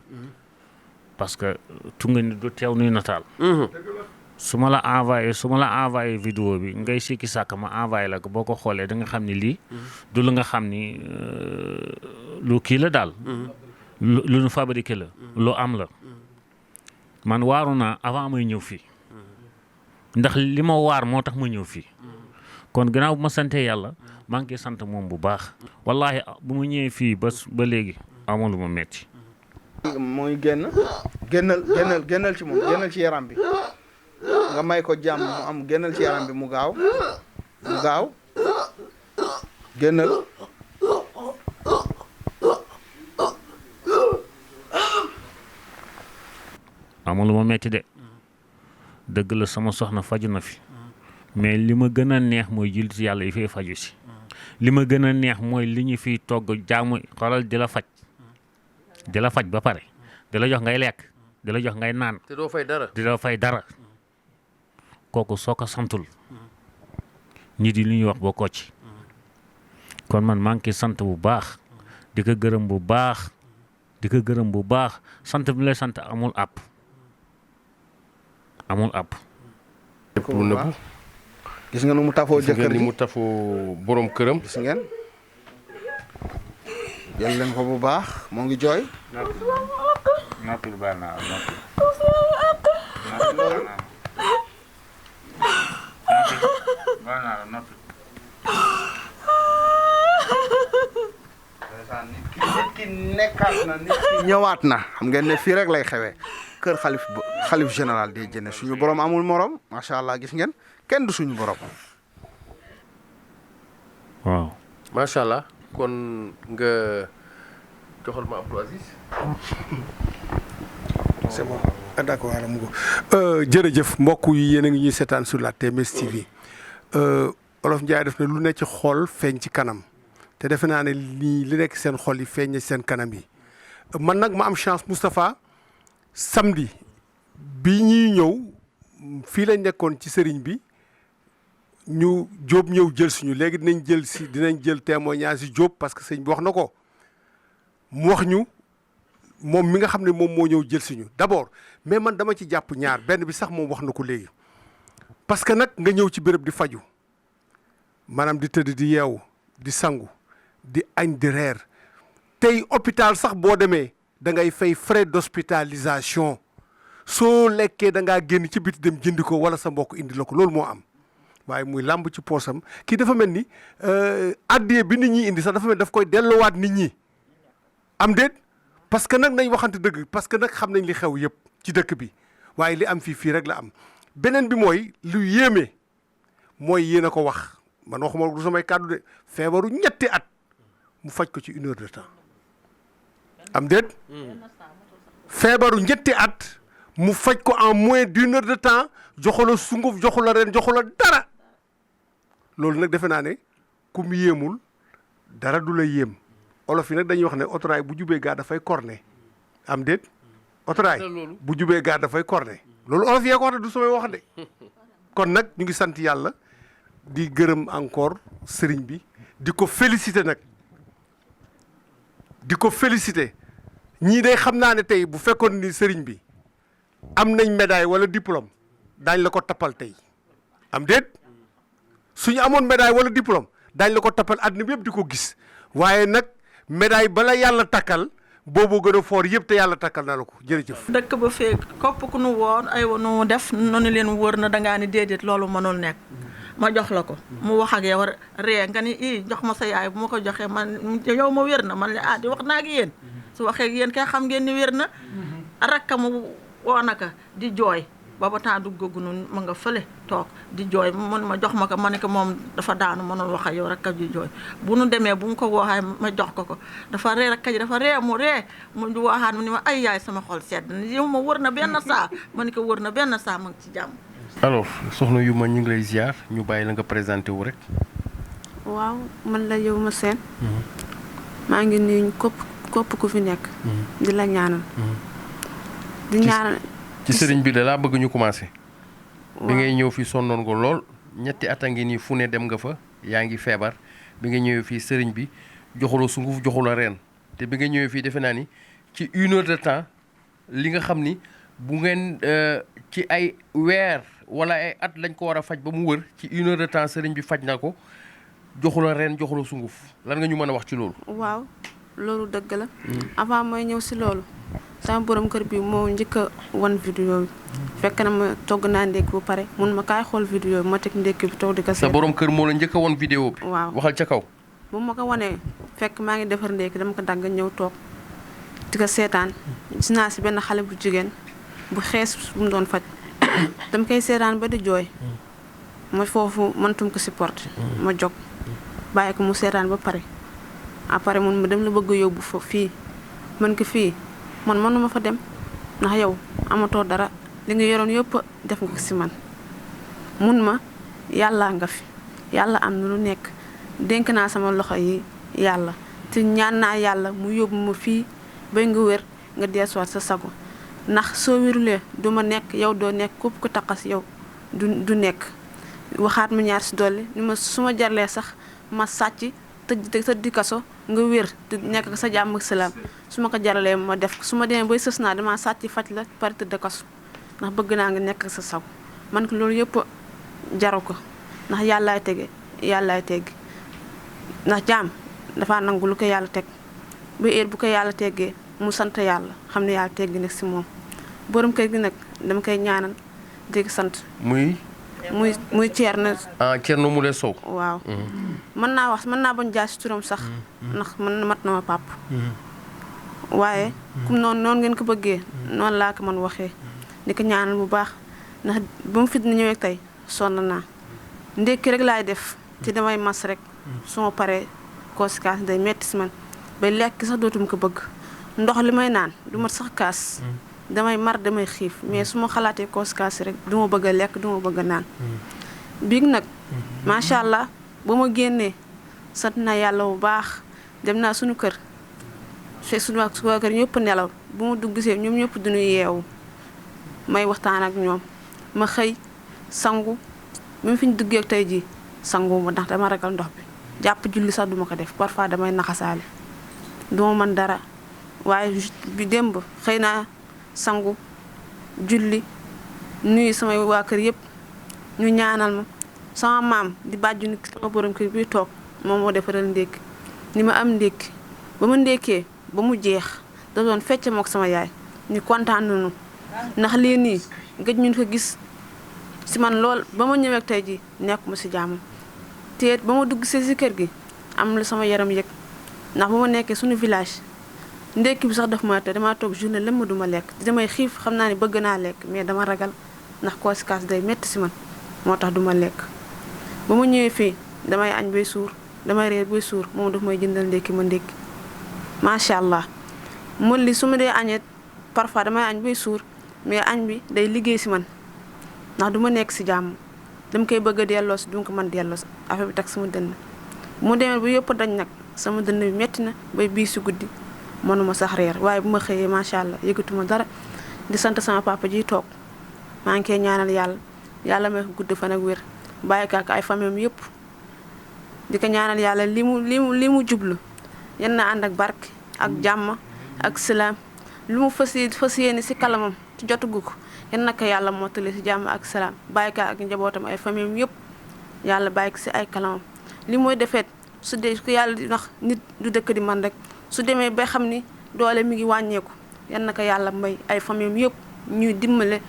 parce que tunga ni du teew nuy nataal. su ma la envoyé vidéo bi ngay sikki sàkk ma envoyé la ko boo ko xoolee da nga xam ni lii. du lu nga xam ni lu kii la daal. lu nu fabriqué la. lu am la. man waaru naa avant may ñëw fii ndax li ma waar moo tax ma ñëw fii kon gannaaw bu ma santee yàlla maa ngi koy sant moom bu baax wallahi bu ma ñëwee fii ba léegi amoon lu ma metti mooy génnal ci moom génnal ci yaram bi nga may ko jàmm mu am génnal ci yaram bi mu gaaw génnal amul lu ma metti de dëgg la sama soxna faju na fi mais li ma gën a neex mooy jullit yàlla yi fay faju si li ma gën a neex mooy li ñu fiy togg jaamu xoolal di la faj ba pare di la jox ngay lekk di la jox ngay naan te doo fay dara di la fay dara kooku soo ko santul nit yi li ñuy wax boo ko ci kon man maa ngi koy sant bu baax di ko gërëm bu baax sant bi lay sant amul àpp lépp lu nëbbu gis nga nu mu tafoo gis nga jëkkër ni ji mu tafoo borom këram. gis ngeen jël leen ko bu baax moo ngi jooy noppil baax naa noppil nit ki nekkaat na nit ki ñëwaat na xam ngeen ne fii rek lay xewee kër xalif général des Diène suñu borom amul morom macha allah gis ngeen kenn du suñu borom. waaw macha allah kon nga joxal ma Abdou Aziz. c'est bon d'accord waaw mu ko jërëjëf mbokk yi yéen a ngi ñuy seetaan sur la TMS TV Olof Ndiaye def na lu ne ci xool feeñ ci kanam te defe naa ne li nekk seen xol yi feeñ seen kanam yi man nag ma am chance Moustapha samedi bi ñuy ñëw fii lañ nekkoon ci sëriñ bi ñu Jóob ñëw jël suñu léegi dinañ jël témoignage si Jóob parce que sëñ bi wax na ko mu wax ñu moom mi nga xam ne moom moo ñëw jël suñu d'abord mais man dama ci jàpp ñaar benn bi sax moom wax na ko léegi parce que nag nga ñëw ci béréb di faju maanaam di tëdd di yeewu di sangu di añ di reer tey hôpital sax boo demee da ngay fay frais d'hospitalisation soo lekkee da ngaa génn ci biti dem jëndi ko wala sa mbokk indi la ko loolu moo am waaye muy làmb ci poosam kii dafa mel ni addiye bi nit ñi indi sax dafa mel daf koy delluwaat nit ñi am déet parce que nag nañ waxante dëgg parce que nag xam nañ li xew yëpp ci dëkk bi waaye li am fii rek la am beneen bi mooy lu yéeme mooy yéen a ko wax man waxuma du samay kàddu de feebaru ñetti at mu faj ko ci 1 heure de temps am déet feebaru ñetti at mu faj ko en moins d'1 heure de temps joxu la sunguf joxu la ren joxu la dara loolu nag defe naa ne ku mu yéemul dara du la yéem olof yi nag dañuy wax ne otoraay bu jubee gaa dafay corné am déet otoraay bu jubee gaa dafay corné loolu olof yee ko wax de du samay wax de kon nag ñu ngi sant yàlla di gërëm encore sëriñ bi di ko féliciter nag di ko féliciter ñii day xam naa ne tey bu fekkoon ni sëriñ bi am nañ médaille wala diplôme daañ la ko tappal tey am déet suñu amoon médaille wala diplôme daañ la ko tappal àddina bi yëpp di ko gis waaye nag médaille bala yàlla takkal boobu gën a foor yëpp te yàlla takkal na la ko jërëjëf. dëkk ba fee kopp ku nu woon ay nu def noonu leen wër na dangaa ni déedéet loolu mënul nekk ma jox la ko mu wax ak yow ree nga ni jox ma sa yaay bu ma ko joxee man yow ma wér na man la di wax naa ak yéen su waxee ak yéen kay xam ngeen ni wér na rakka mu woo naka di jooy booba temps duggagunu ma nga fële toog di jooy mun ma jox ma ko ma ne ko moom dafa daanu mënul wax ak yow rakka ji jooy bu nu demee bu mu ko waxee ma jox ko dafa ree rakka ji dafa ree mu waxaat mu ni ma ay yaay sama xol sedd na yow ma wër na benn saa ma ne ko wër na benn saa ma ngi ci jàmm. alors soxna yu ma ñu ngi lay ziar ñu bàyyi la nga présenté wu rek. waaw man la yow ma seen maa ngi nuyu kopp ku fi nekk di la ñaanal di ñaanal ci sëriñ bi da laa bëgg ñu commencé bi ngay ñëw fi sonnoon nga lool ñetti at a ngi nii fu ne dem nga fa yaa ngi feebar bi nga ñëwee fii sëriñ bi joxula sunguf joxula reen te bi nga ñëwee fii defe naa ni ci 1 heure de temps li nga xam ni bu ngeen ci ay weer wala ay at lañ ko war a faj ba mu wër ci 1 heure de temps sëriñ bi faj na ko joxula reen joxula sunguf lan nga ñu mën a wax ci loolu. waaw loolu dëgg la. avant mooy ñëw si loolu sama borom kër bi moo njëkk a wan vidéo bi fekk na ma togg naa ndékki bu pare mun ma kaay xool vidéo bi ma teg ndékki bi toog di ko seet. sa borom kër moo la njëkk a wan vidéo bi. waaw waxal ca kaw. bu ma ko wanee fekk maa ngi defar ndékki dama ko dagg ñëw toog di ko seetaan gis naa si benn xale bu jigéen bu xees bu mu doon faj dama koy seetaan ba di jooy ma foofu mëntum ko supporter ma jóg bàyyi ko mu seetaan ba pare après mun ma dem la bëgg yóbbu fa fii man ko fii man mënuma fa dem ndax yow amatoo dara li nga yoroon yëpp def nga ko si man mun ma yàllaa nga fi yàlla am na lu nekk dénk naa sama loxo yi yàlla te ñaan naa yàlla mu yóbbu ma fii bay nga wér nga deesuwaat sa sago ndax soo wérulee du ma nekk yow doo nekk képp ko taqas yow du nekk waxaat ma ñaar si dolli ni ma su ma jarlee sax ma sàcc tëj di kaso nga wér te nekk sa jàmm ak salaam su ma ko jaralee ma def su ma demee bay sës naa dama sàcc faj la pare tëdd kaso ndax bëgg naa nga nekk sa sago man ko loolu yëpp jaru ko ndax yàllaay teggi ndax jaam dafa nangu lu ko yàlla teg ba heure bu ko yàlla teggee mu sant yàlla xam ne yàlla teggi nag si moom borom kër gi nag dama koy ñaanal di ko sant muy Thierno. Thierno Moule Sow. waaw mën naa bañ jaay si turam sax ndax man mat na ma pàpp waaye comme noonu ngeen ko bëggee noonu laa ko man waxee di ko ñaanal bu baax ndax ba mu fit na ñëwee tey sonn naa ndékki rek laay def ci damay mas rek su ma paree conséquence day metti si man bay lekk sax dootuma ko bëgg ndox li may naan du mat sax kaas damay mar damay xiif mais su ma xalaatee conséquence rek du ma bëgg a lekk du ma bëgg a naan biig nag macha allah ba ma génnee sant naa yàlla bu baax dem naa suñu kër fekk suñu waa kër ñëpp nelaw bu ma dugg see ñoom ñëpp duñu yeewu may waxtaan ak ñoom ma xëy sangu même fi ñu duggee ak tey jii sangu ma ndax dama ragal ndox bi jàpp julli sax duma ko def parfois damay naxasaale duma mën dara waaye bi démb xëy naa sangu julli nuyu samay waa kër yëpp ñu ñaanal ma sama maam di bàjju ni sama borom kër bi toog moom moo defaral ndékki ni ma am ndékki ba ma ndékkee ba mu jeex da doon fecc mook sama yaay ñu kontaan nañu ndax lii nii gëj ñu ko gis si man lool ba ma ñëwee tey ji nekkuma si jàmm te ba ma dugg si kër gi am la sama yaram yëg ndax ba ma nekkee suñu village ndekki bi sax daf ma te dama toog journée lëmm duma lekk damay xiif xam naa ne bëgg naa lekk mais dama ragal ndax conséquence day métti si man moo tax duma lekk ba ma ñëwee fii damay añ bay suur damay reer bay suur moom daf may jëndal ndekki ma ndekki macha allah mën li su ma dee añee parfois damay añ bay suur mais añ bi day liggéey si man ndax du ma nekk si jàmm dama koy bëgg a delloo si du ma ko mën delloo si affaire bi tag sama dënn mu demee bu yëpp dañ nag sama dënn bi métti na bay bii si guddi mënuma sax reer waaye bu ma xëyee macha allah yëgatuma dara di sant sama papa ji toog maa ngi koy ñaanal yàlla may ko gudd fan ak wér bàyyi ko ak ay famille yëpp di ko ñaanal yàlla li mu jublu yan na ànd ak barke ak jàmm ak salaam lu mu fas yéene si kalamam ci jotugu ko yan na ko yàlla mottali si jàmm ak salaam bàyyi ko ak njabootam ay famille yëpp yàlla bàyyi ko si ay kalamam li mooy defeet su dee ko yàlla di wax nit du dëkk di man rek su demee ba xam ni doole mi ngi wàññeeku yan na ko yàlla may ay famille yëpp ñuy dimbale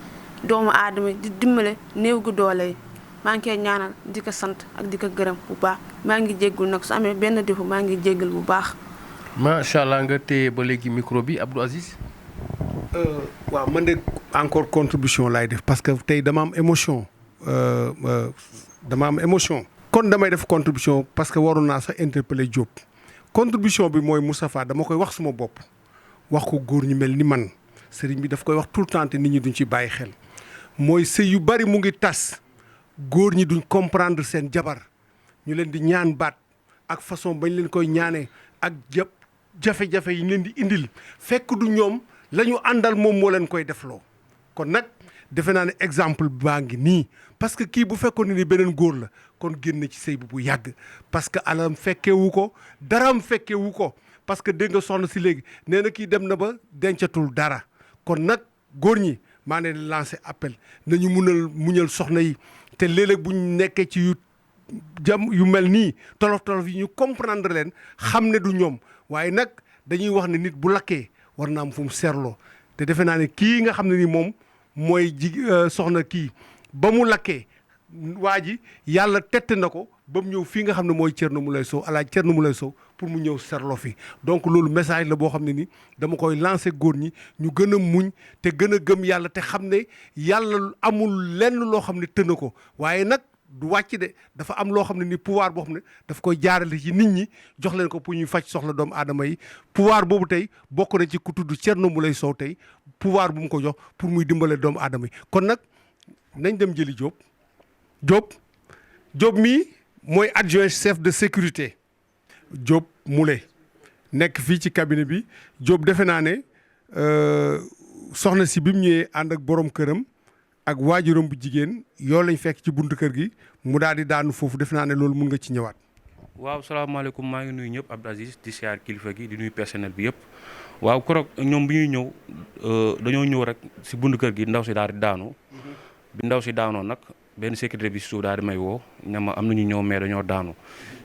doomu aadama di dimbale néew gu doole yi maa ngi koy ñaanal di ko sant ak di ko gërëm bu baax maa ngi jéggul nag su amee benn défaut maa ngi jéggal bu baax. macha allah nga téye ba léegi micro bi Abdou Aziz. waaw man de encore contribution laay def parce que tey dama am émotion kon damay def contribution parce que waroon naa sax interpeller Diop. contribution bi mooy Moustapha dama koy wax suma bopp wax ko góor ñu mel ni man sëriñ bi daf koy wax tout le temps te nit ñi duñ ci bàyyi xel mooy sëy yu bari mu ngi tas góor ñi duñ comprendre seen jabar ñu leen di ñaan baat ak façon bañ leen koy ñaanee ak jafe-jafe yi ñu leen di indil fekk du ñoom la ñu àndal moom moo leen koy defloo kon nag defe naa ne exemple baa ngi nii parce que kii bu fekkoon ne ni beneen góor la kon génn ci sëy bu yàgg parce que alam fekkewu ko daraam fekkewu ko parce que dégg nga soxna si léegi nee na kii dem na ba dencatul dara kon nag góor ñi maa ne lancé appel nañu muñal soxna yi te léeg-léeg bu ñu nekkee ci yu mel nii tolof yi ñu comprendre leen xam ne du ñoom waaye nag dañuy wax ne nit bu lakkee war na am fu mu seerloo te defe naa ne kii nga xam ne ni moom mooy soxna kii ba mu lakkee waa ji yàlla tett na ko ba mu ñëw fii nga xam ne mooy Thierno Moulay Sow alaaj Thierno Moulay Sow pour mu ñëw serlo fi donc loolu message la boo xam ne ni dama koy lancer góor ñi ñu gën a muñ te gën a gëm yàlla te xam ne yàlla amul lenn loo xam ne tëna ko waaye nag du wàcc de dafa am loo xam ne ni pouvoir boo xam ne daf koy jaarale ci nit ñi jox leen ko pour ñuy faj soxla doomu aadama yi pouvoir boobu tey bokk na ci ku tudd Thierno Moulay Sow tey pouvoir bu mu ko jox pour muy dimbale doomu aadama yi kon nag nañ dem jëli Diop mii mooy adjoint chef de sécurité Diop Moulay nekk fii ci cabinet bi Diop defe naa ne soxna si bi mu ñëwee ànd ak borom këram ak waajuram bu jigéen yoo lañ fekk ci buntu kër gi mu daal di daanu foofu defe naa ne loolu mun nga ci ñëwaat. waaw salaamaaleykum maa ngi nuyu ñëpp Abdou Aziz di siyaar kilifa gi di nuyu personnel bi yëpp waaw korog ñoom bi ñuy ñëw dañoo ñëw rek si buntu kër gi ndaw si daal di daanu bi ndaw si daanoo nag benn sécurité bi si suuf daal di may woo ne ma am na ñu ñëw mais dañoo daanu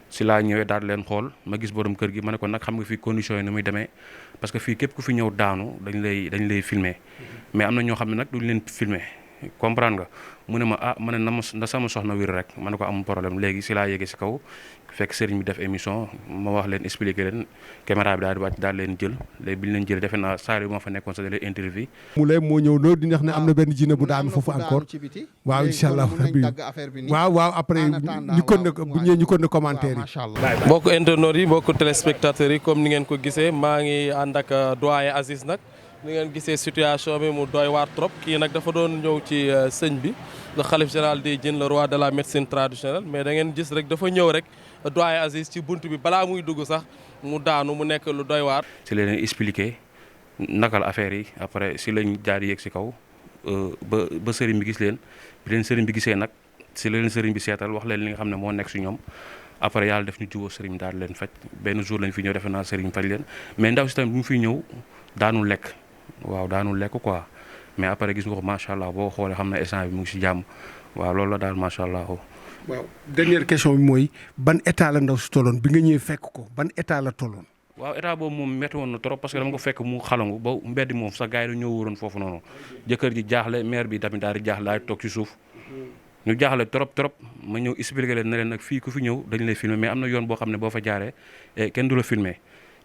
si laa ñëwee daal di leen xool ma gis borom kër gi ma ne ko nag xam nga fii conditions yi ni muy demee parce que fii képp ku fi ñëw daanu dañ lay filmer mais am na ñoo xam ne nag duñ leen filmer comprendre nga mu ne ma ma ne na sama soxna wér rek ma ne ko am problème léegi si laa yéegee si kaw fekk sëriñ bi def émission ma wax leen expliquer leen caméra bi daal di wàcc daal leen jël léegi bi ñu leen jël defe naa saa yu ma fa nekkoon sax da leen interview. Moulay moo ñëw noonu di wax ne am na benn jinne bu daanu foofu encore waaw incha allah rabbi waaw après ñu kon ne bu ñëwee ñu kon ne commentaire yi. mbokku internautes yi mbokku téléspectateurs yi comme ni ngeen ko gisee maa ngi ànd ak doyen Aziz nag. ni ngeen gisee situation bi mu doy waar trop kii nag dafa doon ñëw ci sëñ bi le khalife général des Diène le roi de la médecine traditionnelle mais da ngeen gis rek dafa ñëw rek doyen Aziz ci bunt bi balaa muy dugg sax mu daanu mu nekk lu doy waar. si la leen expliqué nakal affaire yi après si lañ jaar yéeg si kaw ba sëriñ bi gis leen bi leen sëriñ bi gisee nag si la leen sëriñ bi seetal wax leen li nga xam ne moo nekk si ñoom après yàlla def ñu jubóo sëriñ daal leen faj benn jour lañ fi ñëw defe naa sëriñ faj leen mais ndaw si tamit bu mu fiy ñëw daanu lekk. waaw daanul lekk quoi mais après gis nga ko macha allah boo xoolee xam na instant bi mu ngi si jàmm waaw loolu la daal macha allah. waaw dernière question bi mooy ban état la ndaw si tolloon bi nga ñëwee fekk ko ban état la tolloon. waaw état boobu moom métti woon na trop parce que dama ko fekk mu xalangu ba mbedd moom sax gars yi dañoo wóoroon foofu noonu jëkkër ji jaaxle maire bi tamit daal di jaaxle daal di toog ci suuf ñu jaaxle trop ma ñëw expliqué leen ne leen nag fii ku fi ñëw dañu lay filmer mais am na yoon boo xam ne boo fa jaaree kenn du la filmer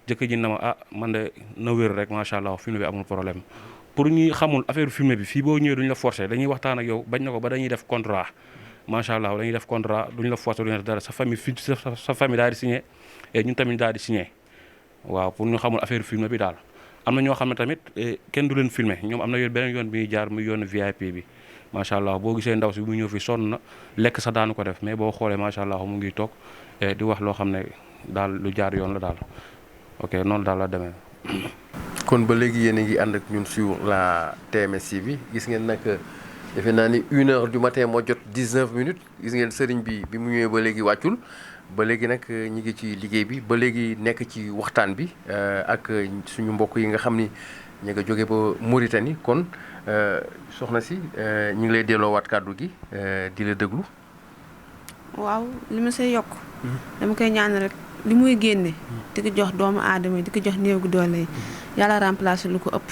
jëkkër ji na ma man de na wér rek macha allah film bi amul problème pour ñuy xamul affaire film bi fii boo ñëwee duñu la forcer dañuy waxtaan ak yow bañ na ko ba dañuy def contrat macha allah dañuy def contrat duñu la forcer duñu def dara sa famille fii sa famille daal di signé et ñun tamit daal di signé waaw pour ñu xamul affaire film bi daal. am na ñoo xam ne tamit kenn du leen filmer ñoom am na yoon beneen yoon bi ñuy jaar muy yoonu VIP bi macha allah boo gisee ndaw si bu ñëw fi sonn na lekk sa daanu ko def mais boo xoolee macha allah mu ngi toog di wax loo xam ne daal lu jaar yoon la daal. ok noonu daal la demee. kon ba léegi yéen a ngi ànd ak ñun sur la TMS TV gis ngeen nag defe naa ni 1h du matin moo jot 19 minutes gis ngeen sëriñ bi mu ñëwee ba léegi wàccul ba léegi nag ñi ngi ci liggéey bi ba léegi nekk ci waxtaan bi ak suñu mbokk yi nga xam ni ñu nga jóge ba Mauritanie kon soxna si ñu ngi lay delloowaat kàddu gi di la déglu. waaw li ma say yokk. dama koy ñaan rek. li muy génne di ko jox doomu aadama yi di ko jox néew gu doole yi yàlla remplacer lu ko ëpp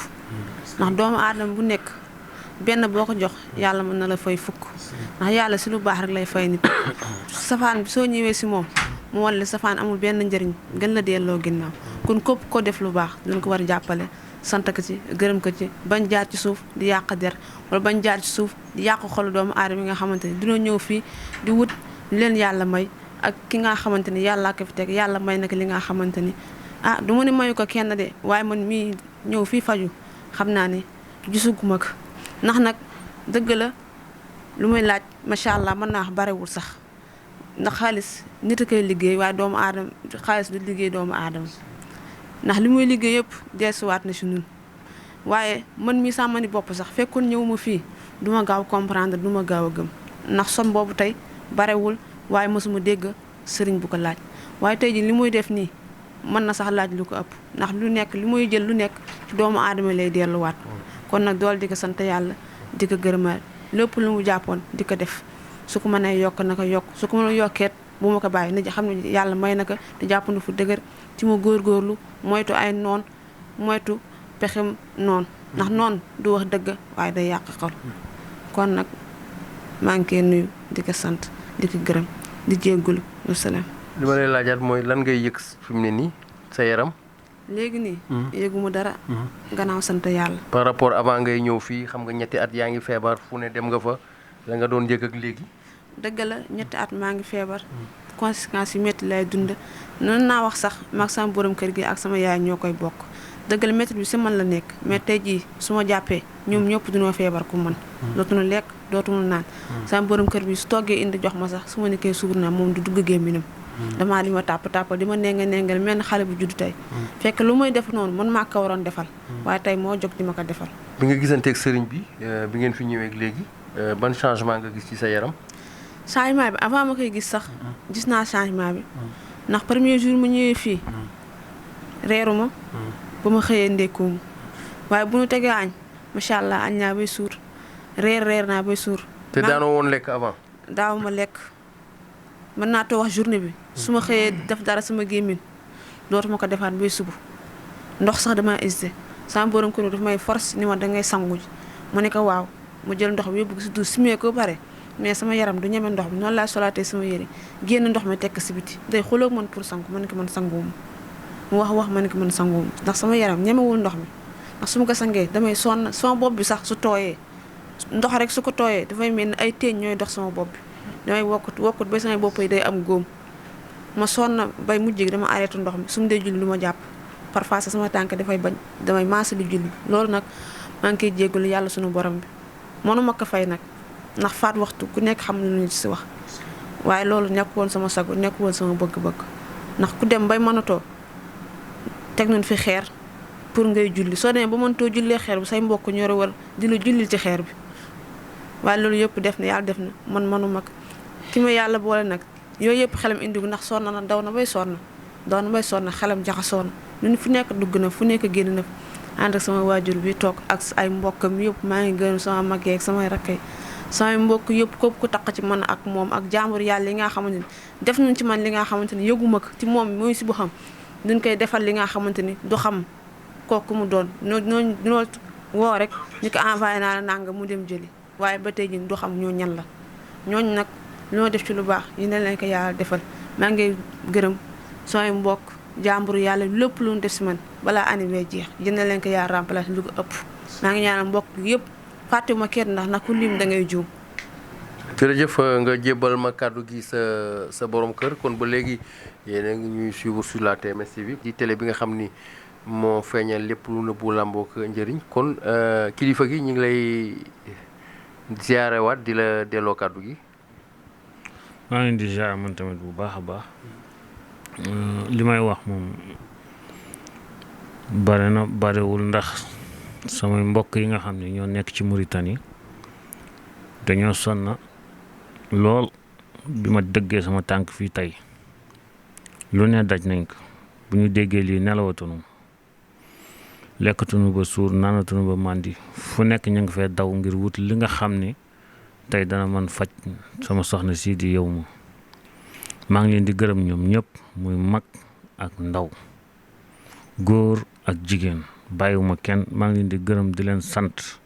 ndax doomu aadama bu nekk benn boo ko jox yàlla mën na la fay fukk ndax yàlla si lu baax rek lay fay nit safaan bi soo ñëwee si moom mu wan la safaan amul benn njëriñ gën la delloo ginnaaw kon képp ko def lu baax dañ ko war a jàppale sant ko ci gërëm ko ci bañ jaar ci suuf di yàq der wala bañ jaar ci suuf di yàq xolu doomu aadama yi nga xamante ni dina ñëw fii di wut leen yàlla may ak ki nga xamante ni yàllaa ko fi teg yàlla may na ko li nga xamante ni du ma ne mayu ko kenn de waaye man mii ñëw fii faju xam naa ne gisuguma ko ndax nag dëgg la lu muy laaj macha allah mën naa wax barewul sax ndax xaalis nit a koy liggéey waaye doomu aadama xaalis du liggéey doomu aadama ndax li muy liggéey yëpp deesuwaat na si ñun waaye man mii sama ni bopp sax fekkoon ñëwuma fii duma gaaw comprendre duma gaaw a gëm ndax som boobu tey barewul waaye mosuma dégg sëriñ bu ko laaj waaye tey ji li muy def nii mën na sax laaj lu ko ëpp ndax lu nekk li muy jël lu nekk ci doomu aadama lay delluwaat kon nag dool di ko sant yàlla di ko gërëmaat lépp lu mu jàppoon di ko def su ko mënee yokk na ko yokk su ko mën a yokkeet bu ma ko bàyyi na xam ne yàlla may na ko te jàpp na fu dëgër ci mu góorgóorlu moytu ay noon moytu pexem noon ndax noon du wax dëgg waaye day yàq xol kon nag maa ngi koy nuyu di ko sant di ko gërëm di jéggulu wasalaam. li ma lay laajaat mooy lan ngay yëg fi mu ne nii sa yaram. léegi nii. yëguma dara. gannaaw sant yàlla. par rapport avant ngay ñëw fii xam nga ñetti at yaa ngi feebar fu ne dem nga fa la nga doon yëg ak léegi. dëgg la ñetti at maa ngi feebar. conséquences yu métti lay dund noonu naa wax sax maag sama borom kër gi ak sama yaay ñoo koy bokk dëgg la métti bi si man la nekk mais tey jii su ma jàppee ñoom ñëpp dunoo feebar ku man dootuñu lekk dootuñu naan sama borom kër bi su toggee indi jox ma sax su ma nekkee suur naa moom du dugg gémminam damaa di ma tàpp di ma nengal mel ni xale bu judd tey fekk lu muy def noonu man maa ko waroon defal waaye tey moo jóg di ma ko defal. bi nga gisanteeg sëriñ bi bi ngeen fi ñëwee léegi ban changement nga gis ci sa yaram. changement bi avant ma koy gis sax gis naa changement bi ndax premier jour ma ñëwee fii reeru ma ba ma xëyee ndekkuuma waaye bu ñu tegee añ macha allah añ naa bay suur reer naa bay suur. te daanoo woon lekk avant. daaw ma lekk mën naa too wax journée bi su ma xëyee def dara sama gémmiñ dootuma ko defaat bay subu ndox sax dama hésité sama borom kër daf may force ni ma dangay sangu ji ma ne ko waaw mu jël ndox bi yóbbu ko si duus simee ko bare mais sama yaram du ñeme ndox bi noonu laa solaatee sama yére génn ndox mi tekk si biti day xuloo man pour sangu ma ne ko man sanguwuma mu wax ma ne ko man sanguwuma ndax sama yaram ñemewul ndox mi ndax su ma ko sangee damay sonn sama bopp bi sax su tooyee ndox rek su ko tooyee dafay mel ni ay téeñ ñooy dox sama bopp bi damay wokkut ba sama bopp yi day am góom ma sonn bay mujj gi dama arrêté ndox mi su mu dee julli lu ma jàpp parfois sax sama tànk dafay bañ damay maasa li julli loolu nag maa ngi koy jéggalu yàlla sunu borom bi mënuma ko fay nag ndax faat waxtu ku nekk xam nañu ci wax waaye loolu nekk woon sama sago nekk woon sama bëgg-bëgg ndax ku dem bay mënatoo teg nañ fi xeer pour ngay julli soo demee ba mënatoo jullee xeer bi say mbokk ñoro war di la jullil ci xeer bi waaye loolu yëpp def na yàlla def na man mënuma ko ki ma yàlla boole nag yooyu yëpp xelam indigu ndax sonn na daw na bay sonn xelam jaxasoo na lu fu nekk dugg na fu nekk génn na ànd ak sama waajur bi toog ak ay mbokkam yëpp maa ngi gën sama mag ak samay rakkay samay mbokk yëpp képp ku taq ci man ak moom ak jaambur yàlla li nga xamante ni def nañ ci man li nga xamante ni yëguma ko ci moom mooy si bu xam duñ koy defal li nga xamante ni du xam kooku mu doon ñoo woo rek ñu ko envoyé naa la nanga mu dem jëli waaye ba tey jii du xam ñoo ñan la ñooñu nag ñoo def ci lu baax yi ne leen ko yàlla defal maa ngi gërëm samay mbokk jàmbur yàlla lépp lu ñu def si man balaa année bee jeex yéen leen ko yaa remplacé lu ko ëpp maa ngi ñaanal mbokk yëpp fàttewuma kenn ndax ku lim da ngay juum. jërëjëf nga jébbal ma kàddu gi sa borom kër kon ba léegi yéen a ngi ñuy suivre sur la TMS TV di télé bi nga xam ni moo feeñal lépp lu nëbbu làmboo ko njëriñ kon kilifa gi ñu ngi lay ziarewaat di la delloo kàddu gi. maa ngi di ziare man tamit bu baax a baax li may wax moom barewul ndax samay mbokk yi nga xam ne ñoo nekk ci Mauritanie dañoo sonn lool bi ma dëggee sama tànk fii tey lu ne daj nañ ko bu ñu déggee lii nelawatunu lekkatunu ba suur naanatunu ba màndi fu nekk ñu ngi fee daw ngir wut li nga xam ni tey dana man faj sama soxna sii di yow ma maa ngi leen di gërëm ñoom ñëpp muy mag ak ndaw góor ak jigéen bàyyiwuma kenn maa ngi leen di gërëm di leen sant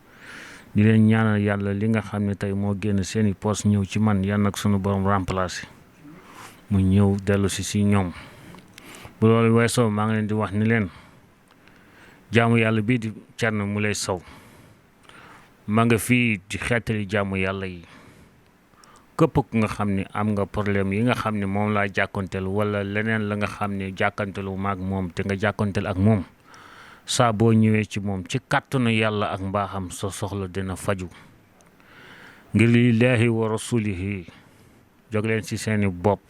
di leen ñaanal yàlla li nga xam ne tey moo génn seeni poos ñëw ci man yal nag sunu borom remplacé mu ñëw dellu si ñoom bu loolu weesoo maa ngi leen di wax ni leen jaamu yàlla bii di Thierno Moulé Sow maa nga fii di xeetali jaamu yàlla yi képp ku nga xam ne am nga problème yi nga xam ne moom laa jàkkoonteel wala leneen la nga xam ne jàkkoontelu maag moom te nga jàkkoonteel ak moom saa boo ñëwee ci moom ci kàttanu yàlla ak mbaaxam sa soxla dina faju ngir lillaahi wa rasulihi jóg leen ci seeni bopp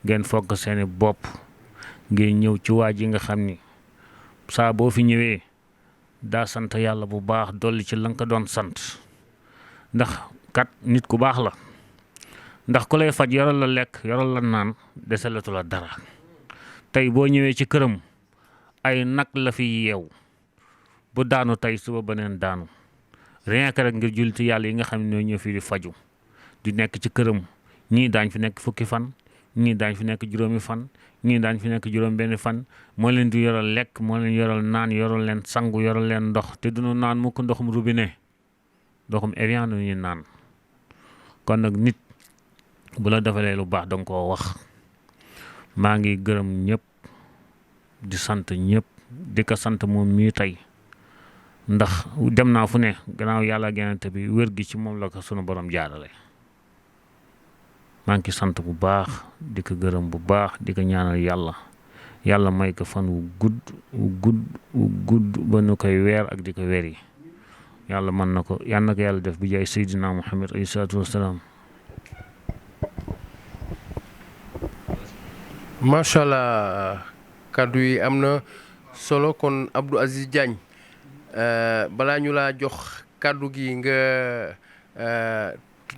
ngeen fokk seeni bopp ngeen ñëw ci waa ji nga xam ni saa boo fi ñëwee daa sant yàlla bu baax dolli ci la nga ko doon sant ndax kat nit ku baax la ndax ku lay faj yoral la lekk yoral la naan desalatu la dara tey boo ñëwee ci këram ay nag la fi yeew bu daanu tey suba beneen daanu rien que rek ngir julliti yàlla yi nga xam ne ñoo ñëw fii di faju di nekk ci këram ñii daañ fi nekk fukki fan ñii daañ fi nekk juróomi fan ñii daañ fi nekk juróom benn fan moo leen di yoral lekk moo leen yoral naan yoral leen sangu yoral leen ndox te duñu naan mukk ndoxum robinet ndoxum Evian nu ñuy naan kon nag nit bu la defalee lu baax danga koo wax maa ngi gërëm ñëpp di sant ñëpp di ko sant moom mii tey ndax dem naa fu ne gannaaw yàlla genante bi wér gi ci moom la ko sunu borom jaarale maa ngi sant bu baax di ko gërëm bu baax di ko ñaanal yàlla may ko fan wu gudd ba nu koy weer ak di ko weer yi yàlla mën na ko yal na ko yàlla def bi jaay Seydina Muhammad alayhi salaatu wasalaam. macha allah kàddu yi am na solo kon Abdou Aziz Diagne balaa ñu laa jox kàddu gi nga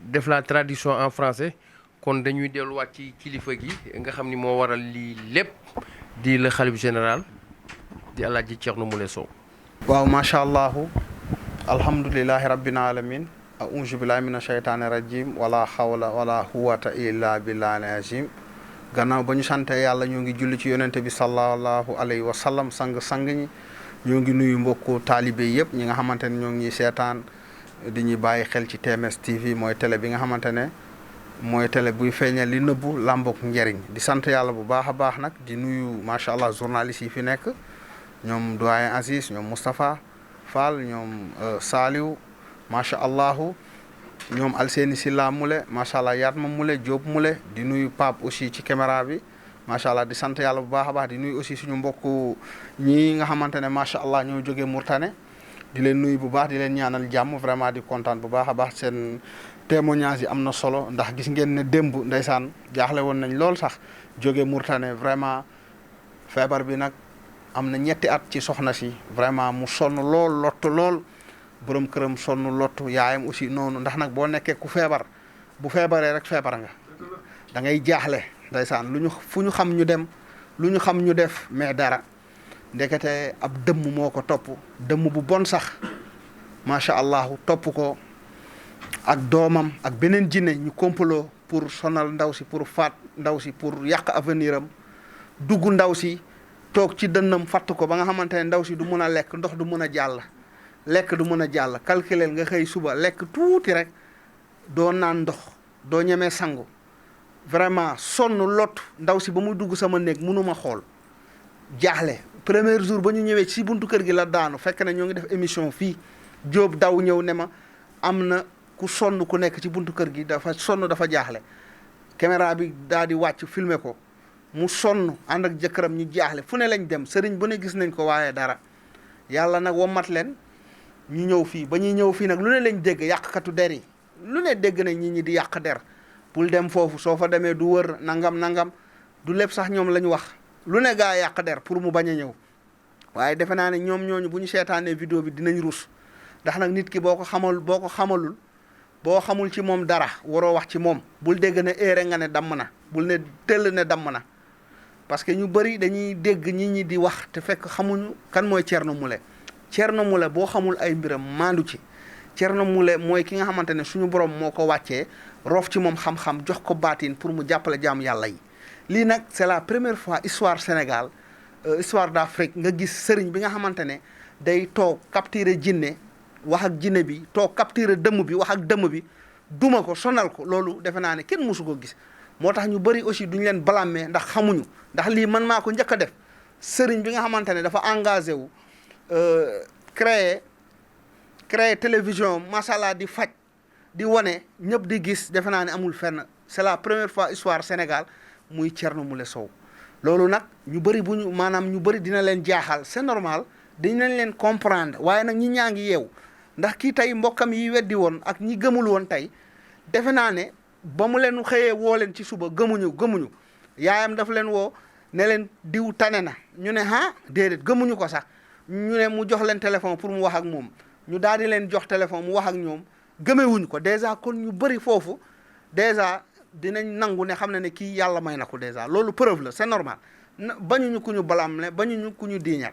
def la traduction en français kon dañuy delluwaat ci kilifa gi nga xam ni moo waral lii lépp di la xalif général di Alaaji Thierno Moule Sow. waaw macha allah alhamdulilahi rabbil alamin a'uuzu billahi mina shaytaani rajim wala hawla wala quwwata illa billahi azim gannaaw ba ñu sante yàlla ñoo ngi julli ci yonente bi sallallahu alayhi wa sallam sang ñi ñoo ngi nuyu mbokku taalibe yëpp ñi nga xamante ne ñoo ngi ñuy seetaan di ñuy bàyyi xel ci TMS TV mooy télé bi nga xamante ne mooy télé buy feeñal li nëbbu làmbook njëriñ di sant yàlla bu baax a baax nag di nuyu macha allah journalistes yi fi nekk ñoom doyen Aziz ñoom Moustapha Fall ñoom Saliou macha allah ñoom Alseeni Silla Mule macha allah Yatma Mule Diop Mule di nuyu Pape aussi ci caméra bi macha allah di sant yàlla bu baax a baax di nuyu aussi suñu mbokku ñi nga xamante ne macha allah ñoo jógee Mourtane di leen nuyu bu baax di leen ñaanal jàmm vraiment di kontaan bu baax a baax seen témoignage yi am na solo ndax gis ngeen ne démb ndeysaan jaaxle woon nañ lool sax jóge Mourtane vraiment feebar bi nag am na 2 at ci soxna si vraiment mu sonn lool lott lool borom këram sonn lott yaayam aussi noonu ndax nag boo nekkee ku feebar bu feebaree rek feebar nga da ngay jaaxle ndeysaan fu ñu xam ñu dem lu ñu xam ñu def mais dara ndekete ab dëmm moo ko topp dëmm bu bon sax macha allah topp ko ak doomam ak beneen jinne ñu complot pour sonal ndaw si pour faat ndaw si pour yàq avenir am dugg ndaw si toog ci dënnam fatt ko ba nga xamante ne ndaw si du mën a lekk ndox du mën a jàll lekk du mën a jàll calculer nga xëy suba lekk tuuti rek doo naan ndox doo ñemee sangu vraiment sonn lot ndaw si ba muy dugg sama néeg mënuma xool jaaxle premier jour ba ñu ñëwee ci buntu kër gi la daanu fekk na ñoo ngi def émission fii Jóob daw ñëw ne ma am na ku sonn ku nekk ci buntu kër gi dafa sonn dafa jaaxle caméra bi daal di wàcc filmer ko mu sonn ànd ak jëkkëram ñu jaaxle fu ne lañ dem sëriñ bu ne gis nañ ko waaye dara yàlla nag womat leen ñu ñëw fii ba ñuy ñëw fii nag lu ne lañ dégg yàqkatu der yi lu ne dégg nañ nit ñi di yàq der bul dem foofu soo fa demee du wër nangam du lépp sax ñoom la ñu wax lu ne gaa yàq der pour mu bañ a ñëw waaye defe naa ne ñoom ñooñu bu ñu seetaanee vidéo bi dinañ rus ndax nag nit ki boo ko xamalul boo xamul ci moom dara waroo wax ci moom bul dégg ne éere nga ne damm na bul ne tëll ne damm na parce que ñu bëri dañuy dégg nit ñi di wax te fekk xamuñu kan mooy Thierno Moule Thierno Moule boo xamul ay mbiram maandu ci Thierno Moule mooy ki nga xamante ne suñu borom moo ko wàccee roof ci moom xam-xam jox ko baatin pour mu jàppale jaam yàlla yi lii nag c'est la première fois histoire Sénégal histoire d'Afrique nga gis sëriñ bi nga xamante ne day toog capturer jinne wax ak jinne bi toog capturer dëmm bi wax ak dëmm bi duma ko sonal ko loolu defe naa ne kenn mësu ko gis moo tax ñu bëri aussi duñu leen blâmer ndax xamuñu ndax lii man maa ko njëkk a def sëriñ bi nga xamante ne dafa engagé wu créer télévision macha allah di faj di wane ñëpp di gis defe naa ne amul fenn c'est la première fois histoire Sénégal muy Thierno Moule Sow loolu nag ñu bëri ñu bëri dina leen jaaxal c'est normal dinañ leen comprendre waaye nag ñi ñaa ngi yeew ndax kii tey mbokkam yi weddi woon ak ñi gëmul woon tey defe naa ne ba mu leen xëyee woo leen ci suba gëmuñu yaayam daf leen woo ne leen diw tane na ñu ne déedéet gëmuñu ko sax ñu ne mu jox leen téléphone pour mu wax ak moom ñu daal di leen jox téléphone mu wax ak ñoom gëmewuñ ko dèjà kon ñu bëri foofu dèjà dinañ nangu ne xam na ne kii yàlla may na ko dèjà loolu preuve la c'est normal bañuñu ku ñu balaam le bañuñu ku ñu diiñal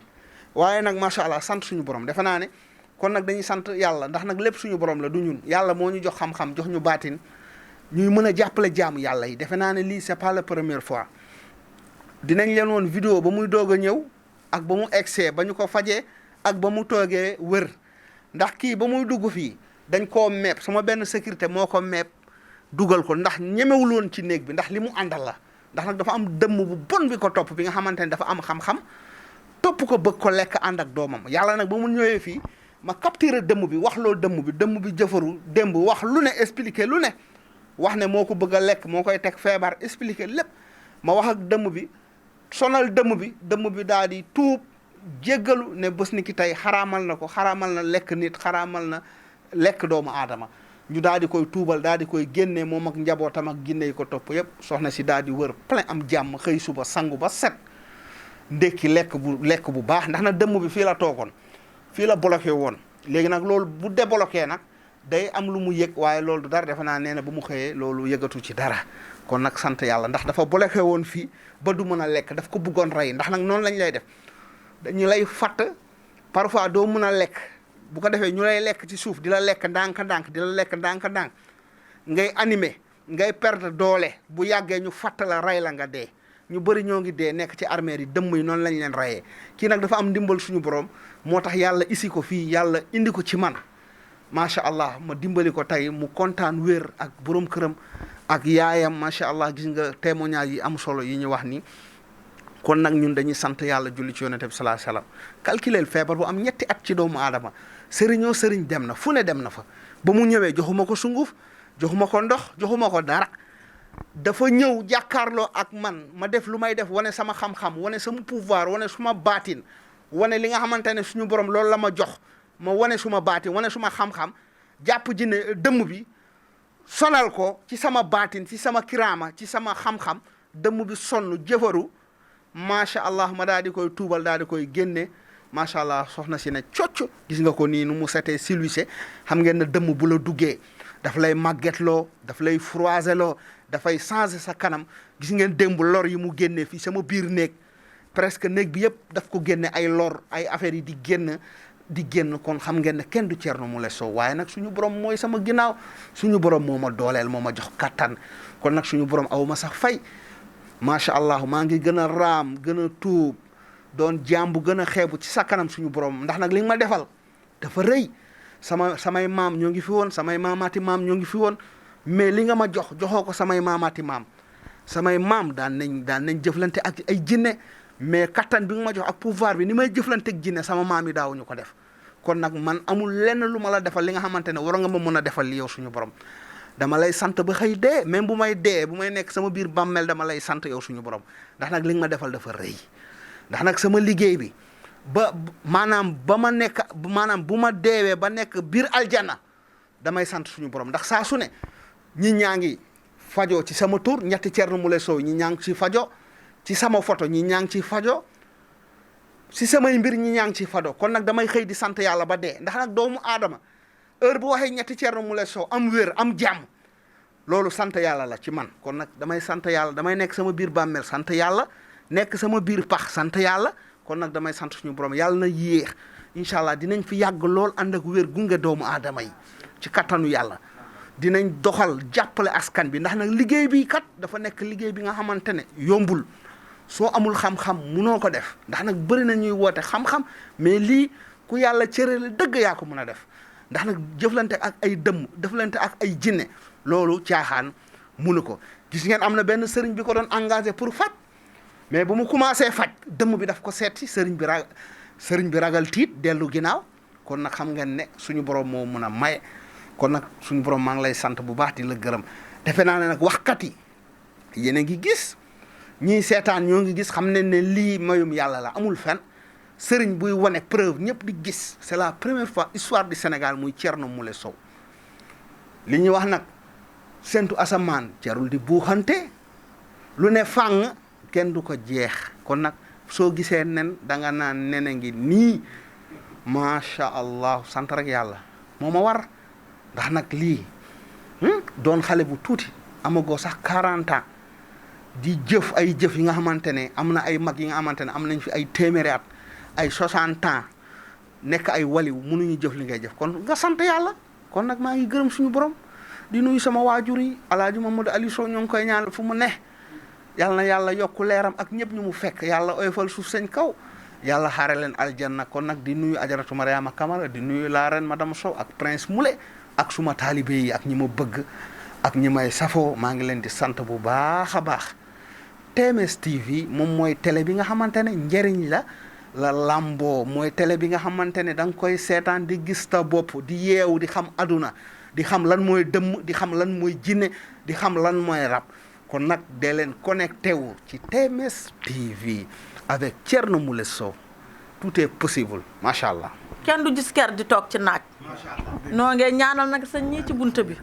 waaye nag macha allah sant suñu borom defe naa ne kon nag dañuy sant yàlla ndax nag lépp suñu borom la du ñun yàlla moo ñu jox xam-xam jox ñu baatin ñuy mën a jàppale jaamu yàlla yi defe naa ne lii c'est pas la première fois dinañ leen woon vidéo ba muy doog a ñëw ak ba mu egsee ba ñu ko fajee ak ba mu toogee wër ndax kii ba muy dugg fii dañ koo meeb sama benn sécurité moo ko meeb dugal ko ndax ñemewul woon ci néeg bi ndax li mu àndal la ndax nag dafa am dëmm bu bon bi ko topp bi nga xamante ne dafa am xam-xam topp ko bëgg ko lekk ànd ak doomam yàlla nag ba mu ñëwee fii ma capturé dëmm bi wax loo dëmm bi jëfaru démb wax lu ne expliqué lu ne wax ne moo ko bëgg a lekk moo koy teg feebar expliqué lépp ma wax ak dëmm bi sonal dëmm bi daal di tuub jéggalu ne bés ni ki tey xaraamal na ko xaraamal na lekk nit xaraamal na lekk doomu aadama ñu daal di koy tuubal daal di koy génnee moom ak njabootam ak ginne yi ko topp yëpp soxna si daal di wër plein am jàmm xëy suba sangu ba set ndekki lekk bu baax ndax na dëmm bi fii la toogoon fii la bloqué woon léegi nag loolu bu débloqué nag day am lu mu yëg waaye loolu du dara defe naa nee na bu mu xëyee loolu yëgatu ci dara kon nag sant yàlla ndax dafa bloqué woon fii ba du mën a lekk daf ko bëggoon rey ndax nag noonu lañ lay def dañu lay fatt parfois doo mën a lekk bu ko defee ñu lay lekk ci suuf di la lekk ndànk-ndànk di la lekk ndànk-ndànk ngay animé ngay perdre doole bu yàggee ñu fatt la rey la nga dee ñu bëri ñoo ngi dee nekk ci armée yi dëmm yi noonu lañ leen reyee kii nag dafa am ndimbal suñu borom moo tax yàlla isi ko fii yàlla indi ko ci man macha allah ma dimbali ko tey mu kontaan wér ak borom këram ak yaayam macha allah gis nga témoignage yi am solo yi ñu wax ni kon nag ñun dañuy sant yàlla julli ci yonent bi sallallahu alayhi wasallam calculer feebar bu am ñetti at ci doomu aadama sëriñoo sëriñ dem na fu ne dem na fa ba mu ñëwee joxuma ko sunguf joxuma ko ndox joxuma ko dara dafa ñëw jàkkaarloo ak man ma def lu may def wane sama xam-xam wane sama pouvoir wane suma baatin wane li nga xamante ne suñu borom loolu la ma jox ma wane suma baatin wane suma xam-xam jàpp ji ne dëmm bi sonal ko ci sama baatin ci sama kiraama ci sama xam-xam dëmm bi sonn jëfaru macha allah ma daal di koy tuubal daal di koy génne macha allah soxna si ne cocc gis nga ko nii nu mu setee silwise xam ngeen ne dëmm bu la duggee daf lay màggetloo daf lay froisé loo dafay changé sa kanam gis ngeen démb lor yi mu génnee fii sama biir néeg presque néeg bi yëpp daf ko génne ay lor ay affaires yi di génn kon xam ngeen ne kenn du Thierno Moule Sow waaye nag suñu borom mooy sama ginnaaw suñu borom moo ma dooleel moo ma jox kattan kon nag suñu borom aw ma sax fay macha allah maa ngi gën a raam gën a tuub doon jaam bu gën a xeebu ci sa kanam suñu borom ndax nag li nga ma defal dafa rëy samay maam ñoo ngi fi woon samay maamaati maam ñoo ngi fi woon mais li nga ma joxoo ko samay maamaati maam samay maam daan nañ jëflante ak ay jinne mais kattan bi nga ma jox ak pouvoir bi ni may jëflante ak jinne sama maam yi daawuñu ko def kon nag man amul lenn lu ma la defal li nga xamante ne war nga ma mën a defal li yow suñu borom dama lay sant ba xëy dee même bu may nekk sama biir bàmmeel dama lay sant yow suñu borom ndax nag li nga ma defal dafa rëy ndax nag sama liggéey bi maanaam bu ma deewee ba nekk biir aljana damay sant suñu borom ndax saa su ne ñi ñaa ngi fajoo ci sama tur ñetti Thierno Moule Sow ñi ñaa ngi ci fajo ci sama photo ñi ñaa ngi ci fajo si samay mbir ñi ñaa ngi ci fajo kon nag damay xëy di sant yàlla ba dee ndax nag doomu aadama heure bu waxee ñetti Thierno Moule Sow am wér am jàmm loolu sant yàlla la ci man kon nag damay sant yàlla damay nekk sama biir bàmmeel sant yàlla nekk sama biir pax sant yàlla kon nag damay sant suñu borom yàlla na yéex incha allah dinañ fi yàgg lool ànd ak wér gunge doomu aadama yi ci kattanu yàlla dinañ doxal jàppale askan bi ndax nag liggéey bi kat dafa nekk liggéey bi nga xamante ne yombul soo amul xam-xam munoo ko def ndax nag bëri na ñuy woote xam-xam mais lii ku yàlla cërale dëgg yaa ko mën a def ndax nag jëflante ak ay dëmm jëflante ak ay jinne loolu caaxaan munu ko gis ngeen am na benn sëriñ bi ko doon engagé pour faj mais bu mu commencé faj dëmm bi daf ko seet si sëriñ bi ragal tiit dellu ginnaaw kon nag xam ngeen ne suñu borom moo mun a maye kon nag suñu borom maa ngi lay sant bu baax di la gërëm defe naa ne nag waxkat yi yéen a ngi gis ñii seetaan ñoo ngi gis xam ne ne lii mayum yàlla la amul fen sëriñ buy wane preuve ñëpp di gis c'est la première fois histoire du Sénégal muy Thierno Moule Sow li ñuy wax nag sentu asamaan jarul di buuxante lu ne fàng kenn du ko jeex kon nag soo gisee nen da nga naan nene ngi nii macha allah sant rek yàlla moo ma war ndax nag lii doon xale bu tuuti amagoo sax 40 ans di jëf ay jëf yi nga xamante ne am na ay mag yi nga xamante ne am nañ fi ay téeméeri at ay 60 ans nekk ay waliw mënuñu jëf li ngay jëf kon nga sant yàlla kon nag maa ngi gërëm suñu borom di nuyu sama waajur yi Alaaji Mamadou Ali Sow ñoo ngi koy ñaanal fu mu ne yàlla na yàlla yokku leeram ak ñëpp ñu mu fekk yàlla oyofal suuf seen kaw yàlla xaare leen aljanna kon nag di nuyu ajaratu Mariama Camara di nuyu la reine madame Sow ak prince Moulé ak suma taalibe yi ak ñi ma bëgg ak ñi may safoo maa ngi leen di sant bu baax a baax TMS TV moom mooy télé bi nga xamante ne njëriñ la lamboo mooy télé bi nga xamante ne da nga koy seetaan di gis ta bopp di yeewu di xam aduna di xam lan mooy dëmm di xam lan mooy jinne di xam lan mooy rab kon nag dee leen connecté wu ci TMS TV avec Thierno Moule Sow tout est possible macha allah. kenn du gis ker di toog ci naaj. noo ngee ñaanal nag sa ñii ci bunt bi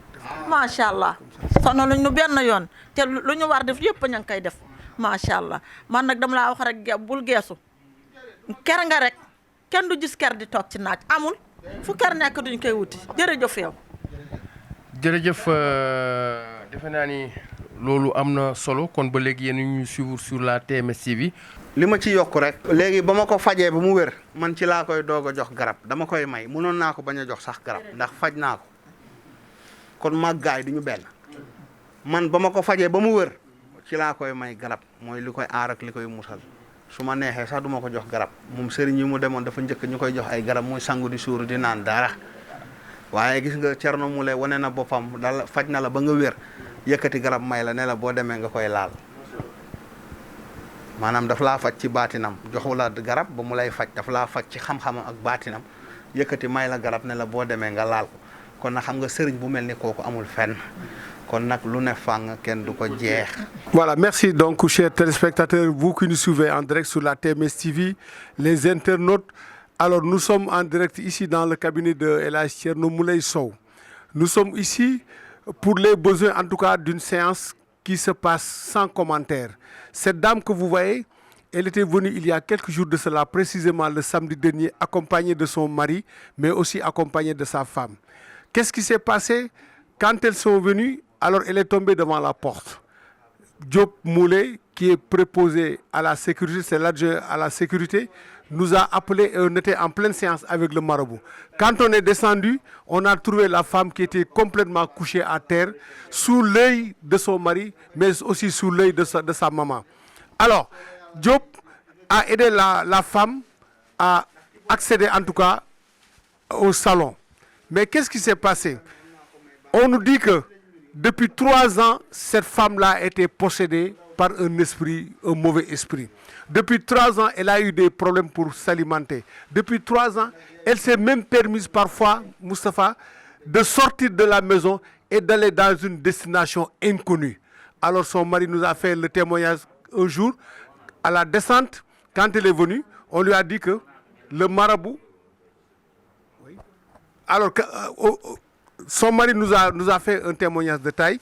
macha allah sonaluñ nu benn yoon te lu ñu war def yëpp ña ngi koy def macha allah man nag dama laa wax rek bul geesu ker nga rek kenn du gis ker di toog ci naaj amul fu ker nekk duñ koy wuti jërëjëf yow. jërëjëf defe naa ni loolu am na solo kon ba léegi yéen ñu suivre sur la TMS TV. li ma ci yokk rek léegi ba ma ko fajee ba mu wér man ci laa koy doog a jox garab dama koy may mënoon naa ko bañ a jox sax garab ndax faj naa ko kon màggaay du ñu benn man ba ma ko fajee ba mu wér ci laa koy may garab mooy li koy aar ak li koy musal su ma neexee sax du ma ko jox garab moom sëriñ yi mu demoon dafa njëkk ñu koy jox ay garab muy sangu di suuru di naan dara waaye gis nga Thierno Moule wane na boppam dal faj na la ba nga wér yëkkati garab may la ne la boo demee nga koy laal maanaam daf laa faj ci baatinam joxu la garab ba mu lay faj daf laa faj ci xam-xamam ak baatinam yëkkati may la garab ne la boo demee nga laal ko kon nag xam nga sëriñ bu mel ni kooku amul fenn kon nag lu ne fàng kenn du ko jeex. Voilà, merci donc chers téléspectateurs, vous qui nous suivez en direct sur la TMS TV, les internautes. Alors nous sommes en direct ici dans le cabinet de El Hadj Thierno Moule Sow. Nous sommes ici pour les besoins en tout cas d'une séance qui se passe sans commentaire. Cette dame que vous voyez, elle était venue il y a quelques jours de cela, précisément le samedi dernier, accompagnée de son mari, mais aussi accompagnée de sa femme. Qu'est-ce qui s'est passé? Quand elles sont venues, alors elle est tombée devant la porte. Diop Moulé, qui est préposé à la sécurité, c'est l'adjoint à la sécurité, nous a appelé et on était en pleine séance avec le marabout. Quand on est descendu, on a trouvé la femme qui était complètement couchée à terre, sous l'œil de son mari, mais aussi sous l'œil de sa maman. Alors, Diop a aidé la femme à accéder en tout cas au salon. Mais qu'est-ce qui s'est passé? On nous dit que depuis 3 ans, cette femme-là a été possédée par un esprit, un mauvais esprit. Depuis 3 ans, elle a eu des problèmes pour s'alimenter. Depuis 3 ans, elle s'est même permise parfois, Moustapha, de sortir de la maison et d'aller dans une destination inconnue. Alors son mari nous a fait le témoignage un jour, à la descente, quand elle est venue, on lui a dit que le marabout... Alors, son mari nous a fait un témoignage de taille.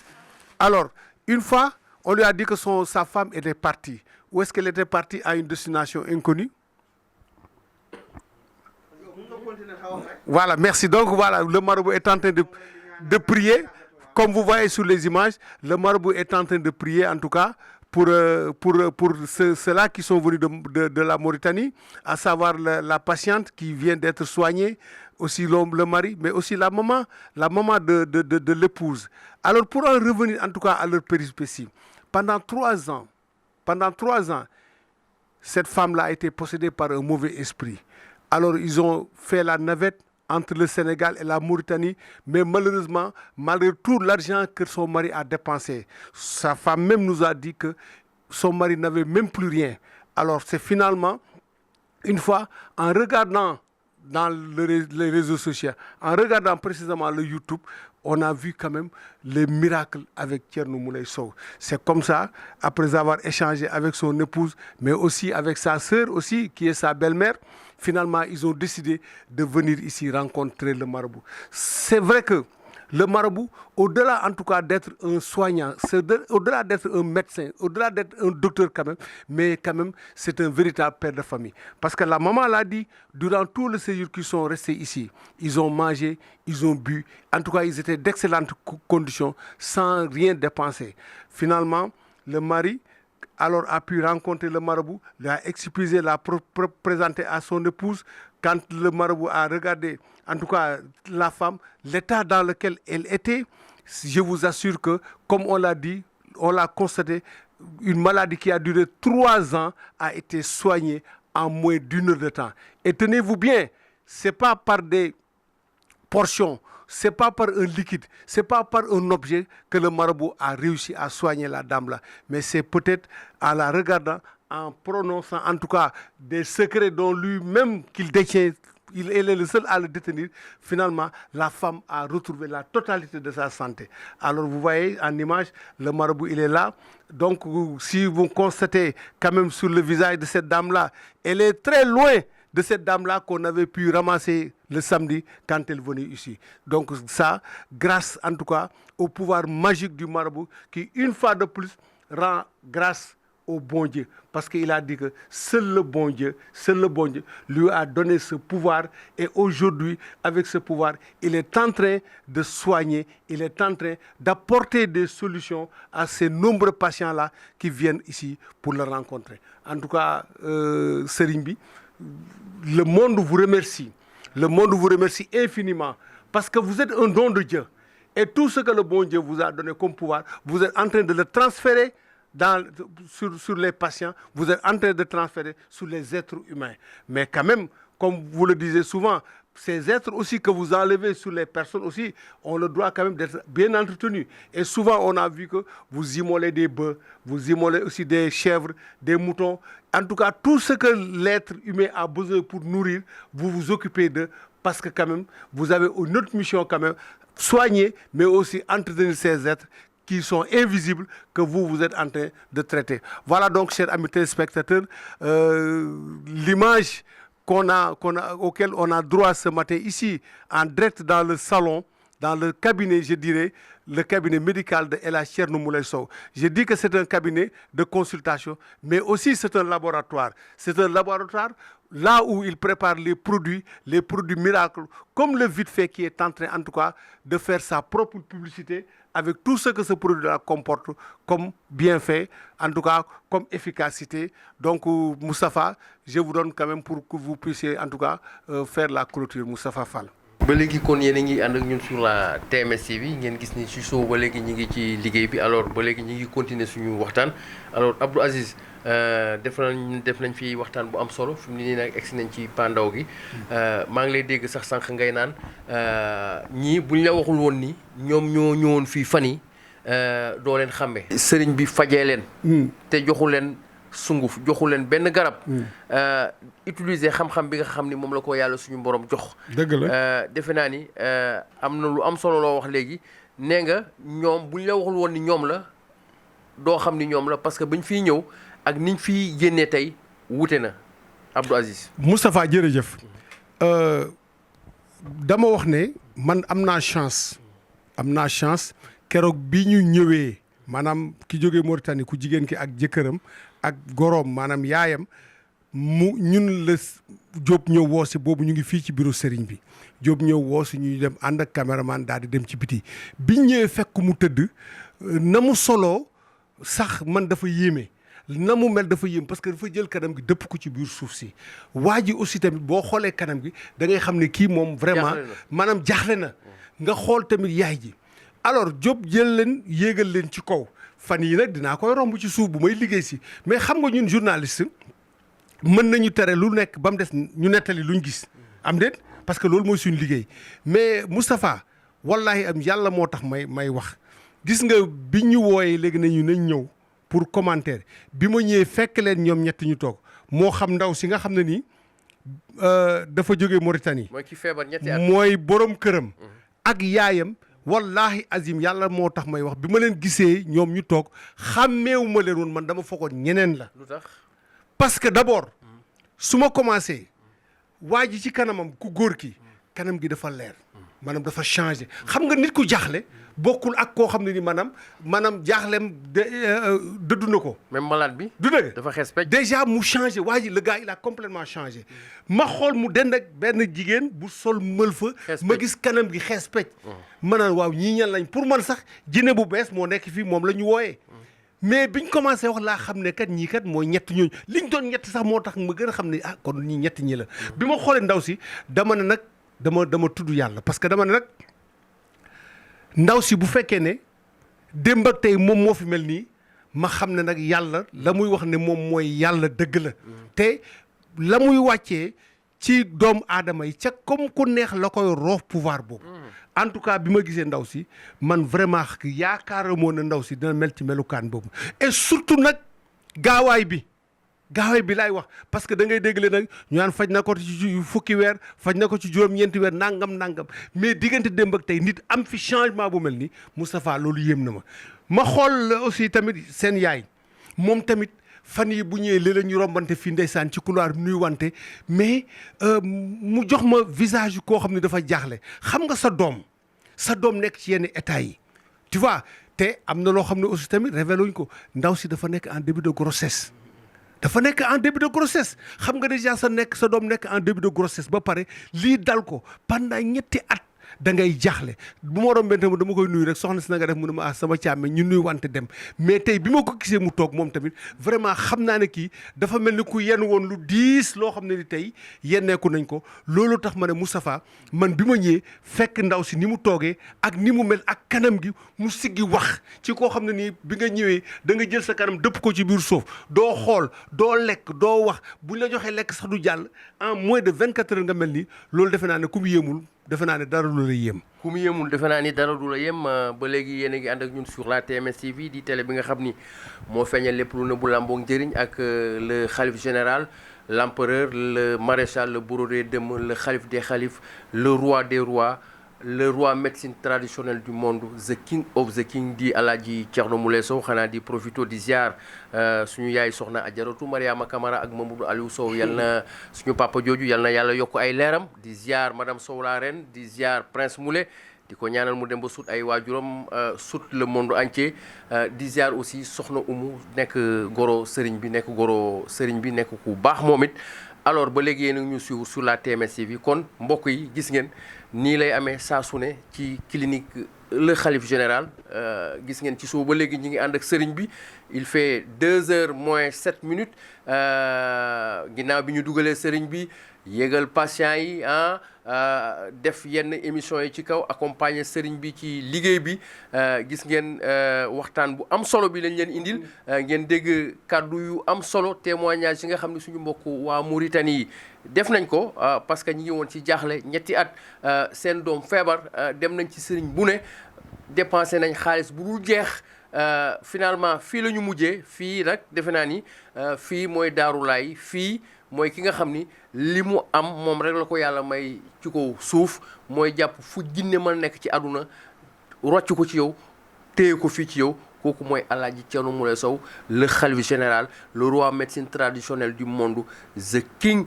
Alors, une fois, on lui a dit que sa femme était partie. Où est-ce qu'elle était partie? À une destination inconnue. Voilà, merci. Donc voilà, le marabout est en train de prier. Comme vous voyez sur les images, le marabout est en train de prier, en tout cas, pour ceux-là qui sont venus de la Mauritanie, à savoir la patiente qui vient d'être soignée, aussi le mari, mais aussi la maman de l'épouse. Alors pour en revenir en tout cas à leur péripétie, pendant 3 ans, cette femme-là a été possédée par un mauvais esprit. Alors ils ont fait la navette entre le Sénégal et la Mauritanie, mais malheureusement, malgré tout l'argent que son mari a dépensé, sa femme même nous a dit que son mari n'avait même plus rien. Alors c'est finalement, une fois, en regardant dans les réseaux sociaux, en regardant précisément le YouTube, on a vu quand même les miracles avec Thierno Moule Sow. C'est comme ça, après avoir échangé avec son épouse, mais aussi avec sa sœur aussi, qui est sa belle-mère, finalement, ils ont décidé de venir ici rencontrer le marabout. C'est vrai que Le marabout, au-delà en tout cas d'être un soignant, au-delà d'être un médecin, au-delà d'être un docteur quand même, mais quand même c'est un véritable père de famille. Parce que la maman l'a dit, durant tout le séjour qu'ils sont restés ici, ils ont mangé, ils ont bu, en tout cas ils étaient d'excellentes conditions, sans rien dépenser. Finalement, le mari alors a pu rencontrer le marabout, l'a expliqué, l'a présenté à son épouse. Quand le marabout a regardé, en tout cas la femme, l'état dans lequel elle était, je vous assure que, comme on l'a dit, on l'a constaté, une maladie qui a duré 3 ans a été soignée en moins d'1 heure de temps. Et tenez-vous bien, ce n'est pas par des portions, ce n'est pas par un liquide, ce n'est pas par un objet que le marabout a réussi à soigner la dame là, mais c'est peut-être en la regardant, en prononçant en tout cas des secrets dont lui-même qu'il détient, elle est le seul à le détenir. Finalement, la femme a retrouvé la totalité de sa santé. Alors vous voyez en image, le marabout il est là. Donc si vous constatez quand même sur le visage de cette dame-là, elle est très loin de cette dame-là qu'on avait pu ramasser le samedi quand elle venait ici. Donc ça, grâce en tout cas au pouvoir magique du marabout qui, une fois de plus, rend grâce au bon Dieu. Parce qu'il a dit que seul le bon Dieu lui a donné ce pouvoir. Et aujourd'hui, avec ce pouvoir, il est en train de soigner, il est en train d'apporter des solutions à ces nombreux patients-là qui viennent ici pour le rencontrer. En tout cas, Serimbi, le monde vous remercie. Le monde vous remercie infiniment parce que vous êtes un don de Dieu. Et tout ce que le bon Dieu vous a donné comme pouvoir, vous êtes en train de le transférer sur les patients, vous êtes en train de transférer sur les êtres humains. Mais quand même, comme vous le disiez souvent, ces êtres aussi que vous enlevez sur les personnes aussi, on le doit quand même d'être bien entretenu. Et souvent, on a vu que vous immolez des bœufs, vous immolez aussi des chèvres, des moutons. En tout cas, tout ce que l'être humain a besoin pour nourrir, vous vous occupez d'eux parce que quand même, vous avez une autre mission quand même, soigner, mais aussi entretenir ces êtres qui sont invisibles, que vous êtes en train de traiter. Voilà donc, chers amis téléspectateurs, l'image auquel on a droit ce matin ici, en direct dans le salon, dans le cabinet, je dirais, le cabinet médical de El Hadj Thierno Moulay Sow. Je dis que c'est un cabinet de consultation, mais aussi c'est un laboratoire. C'est un laboratoire là où il prépare les produits miracles, comme le vite fait qui est en train, en tout cas, de faire sa propre publicité avec tout ce que ce produit-là comporte comme bienfait, en tout cas comme efficacité. Donc, Moustapha, je vous donne quand même pour que vous puissiez, en tout cas, faire la clôture, Moustapha Fall. ba léegi kon yéen a ngi ànd ak ñun sur la TMS TV ngeen gis ni ci soo ba léegi ñu ngi ci liggéey bi alors ba léegi ñu ngi continuer suñu waxtaan alors Abdou Aziz def nañ fi waxtaan bu am solo fi mu ne nii nag egsi nañ ci pandaw gi maa ngi lay dégg sax sànq ngay naan ñii buñ la waxul woon ni ñoom ñoo ñëwoon fii fan yi doo leen xàmme sëriñ bi fajee leen te joxu leen sunguf joxu leen benn garab utiliser xam-xam bi nga xam ni moom la ko yàlla suñu borom jox dëgg la defe naa ni am na lu am solo loo wax léegi nee nga ñoom buñ la waxul woon ni ñoom la doo xam ni ñoom la parce que bañ fiy ñëw ak niñ fiy génnee tey wute na Abdou Aziz. Moustapha jërëjëf dama wax ne man am naa chance keroog bi ñu ñëwee maanaam ki jógee Mauritanie ku jigéen ki ak jëkkëram ak goroom maanaam yaayam ñun la Diop ñëw woo si boobu ñu ngi fii ci bureau Serigne bi Diop ñëw woo si ñuy dem ànd ak caméraman daal di dem ci biti biñ ñëwee fekk mu tëdd na mu soloo sax man dafa yéeme na mu mel dafa yéeme parce que dafa jël kanam gi dëpp ko ci biir suuf si waa ji aussi tamit boo xoolee kanam gi da ngay xam ne kii moom vraiment maanaam jaaxle na nga xool tamit yaay ji alors Diop jël leen yéegal leen ci kaw fan yi nag dinaa koy romb ci suuf bu may liggéey si mais xam nga ñun journaliste mën nañu tere lu nekk ba mu des ñu nettali luñ gis am déet parce que loolu mooy suñu liggéey mais Moustapha wallahi am yàlla moo tax may wax gis nga bi ñu wooyee léegi nañu nañ ñëw pour commentaire bi ma ñëwee fekk leen ñoom ñett ñu toog moo xam ndaw si nga xam ne nii dafa jógee Mauritanie mooy ki feebar ñetti at mooy borom këram ak yaayam wallahi azim yàlla moo tax may wax bi ma leen gisee ñoom ñu toog xàmmeewu ma leen woon man dama foogoon ñeneen la lu tax parce que d'abord su ma commencé waa ji ci kanamam ku góor ki kanam gi dafa leer maanaam dafa changé xam nga nit ku jaaxle bokkul ak koo xam ne ni maanaam jaaxleem dëddu na ko. même malade bi. du dëgg dafa xees pecc. déjà mu changé waa ji le gars il a complètement changé ma xool mu dend ak benn jigéen bu sol mël fa. ma gis kanam gi xees pecc. ma naan waaw ñii ñan lañ pour man sax jinne bu bees moo nekk fii moom la ñu wooyee. mais biñ commencé wax laa xam ne kat ñii kat mooy ñett ñooñu liñ doon ñett sax moo tax ma gën a xam ne ah kon ñii ñett ñi la. bi ma xoolee ndaw si dama ne nag dama tudd yàlla parce que dama ne nag ndaw si bu fekkee ne démb ak tey moom moo fi mel nii ma xam ne nag yàlla la muy wax ne moom mooy yàlla dëgg la. te la muy wàccee ci doomu aadama yi ca comme ku neex la koy roof pouvoir boobu. en tout cas bi ma gisee ndaw si man vraiment yaakaaramoo na ndaw si dina mel ci melukaan boobu et surtout nag gaawaay bi laay wax parce que da ngay déggle nag ñu naan faj na ko ci fukki weer faj na ko ci juróom-ñeenti weer nangam mais diggante démb ak tey nit am fi changement bu mel ni Moustapha loolu yéem na ma xool aussi tamit seen yaay moom tamit fan yi bu ñëwee léeg-léeg ñu rombante fii ndeysaan ci couloir nuy wante mais mu jox ma visage koo xam ne dafa jaaxle xam nga sa doom nekk ci yenn état yi tu vois te am na loo xam ne aussi tamit révélé wuñ ko ndaw si dafa nekk en début de grossesse xam nga déjà sa doom nekk en début de grossesse ba pare lii dal ko pendant ñetti at da ngay jaaxle bu ma rombee tamit dama koy nuyu rek soxna si na nga def mu ne ma sama càmme ñu nuy wante dem mais tey bi ma ko gisee mu toog moom tamit vraiment xam naa ne kii dafa mel ni ku yenn woon lu diis loo xam ne ni tey yenneeku nañ ko loolu tax ma ne Moustapha man bi ma ñëwee fekk ndaw si ni mu toogee ak ni mu mel ak kanam gi mu siggi wax ci koo xam ne nii bi nga ñëwee da nga jël sa kanam dëpp ko ci biir suuf doo xool doo lekk doo wax buñ la joxee lekk sax du jàll en moins de 24 heures nga mel ni loolu defe naa ne ku mu yéemul defe naa ne dara du la yéem. ku mu yéemul defe naa ni dara du la yéem ba léegi yéen a ngi ànd ak ñun sur la TMS TV di télé bi nga xam ni moo feeñal lépp lu nëbbu làmboog njëriñ ak le khalife général l'empereur le maréchal le bourreau des dëmm le khalife des khalifes le roi des rois le roi médecine traditionnelle du monde the king of the king di Alaaji Thierno Moule Sow xanaa di profito di ziar suñu yaay soxna Ajaratu Mariama Camara ak Mamadou Aliou Sow yal na suñu papa jooju yal na yàlla yokk ay leeram di ziar madame Sow la reine di ziar prince Moule di ko ñaanal mu dem ba sut ay waajuram sut le monde entier di ziar aussi soxna Umu nekk goro sëriñ bi nekk ku baax moom it alors ba léegi yéen a ñu suivre sur la TMS TV kon mbokk yi gis ngeen nii lay amee saa su ne ci clinique le khalife général gis ngeen ci suba ba léegi ñi ngi ànd ak sëriñ bi il fait 2h moins 7 minutes ginnaaw bi ñu dugalee sëriñ bi yéegal patient yi def yenn émission yi ci kaw accompagner sëriñ bi ci liggéey bi gis ngeen waxtaan bu am solo bi lañ leen indil ngeen dégg kàddu yu am solo témoignage yi nga xam ne suñu mbokk waa Mauritanie yi def nañ ko parce que ñi ngi woon ci jaaxle ñetti at seen doom feebar dem nañ ci sëriñ bu ne dépensé nañ xaalis bu dul jeex finalement fii la ñu mujjee fii nag defe naa ni fii mooy Daaru Laay fii mooy ki nga xam ni li mu am moom rek la ko yàlla may ci kaw suuf mooy jàpp fu jinne mën nekk ci àdduna rocc ko ci yow téye ko fii ci yow kooku mooy Alaaji Thierno Moule Sow le khalife général le roi médecine traditionnelle du monde the king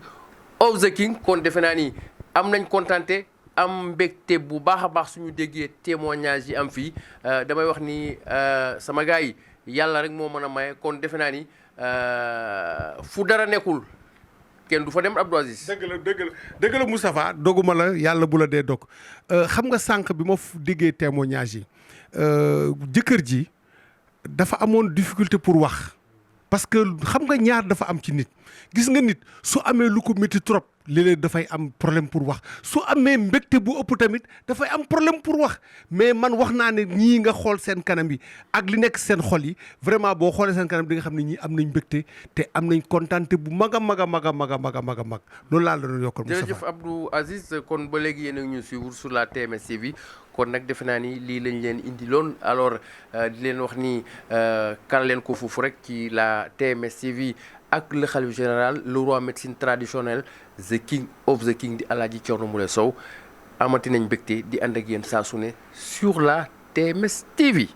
of the king kon defe naa ni am nañ kontante am mbégte bu baax a baax suñu déggee témoignage yi am fii damay wax ni sama gars yi yàlla rek moo mën a maye kon defe naa ni fu dara nekkul kenn du fa dem Abdou Aziz. dëgg la Moustapha doguma la yàlla bu la dee dog xam nga sànq bi ma déggee témoignage yi jëkkër ji dafa amoon difficulté pour wax parce que xam nga ñaar dafa am ci nit gis nga nit su amee lu ko métti trop léeg-léeg dafay am problème pour wax su amee mbégte bu ëpp tamit dafay am problème pour wax mais man wax naa ne ñii nga xool seen kanam yi ak li nekk seen xol yi vraiment boo xoolee seen kanam di nga xam ne ñii am nañ mbégte te am nañ kontaante bu mag a mag loolu laa la doon yokkal. jërëjëf Abdou Aziz kon ba léegi yéen a ngi ñu suivre sur la TMS TV kon nag defe naa ni lii lañ leen indi loon alors di leen wax ni kal leen ko foofu rek ci la TMS TV ak le khalife général le roi médecine traditionnelle the king of the king di Alaaji Thierno Moule Sow amati nañ mbégte di ànd ak yéen saa su ne sur la TMS TV.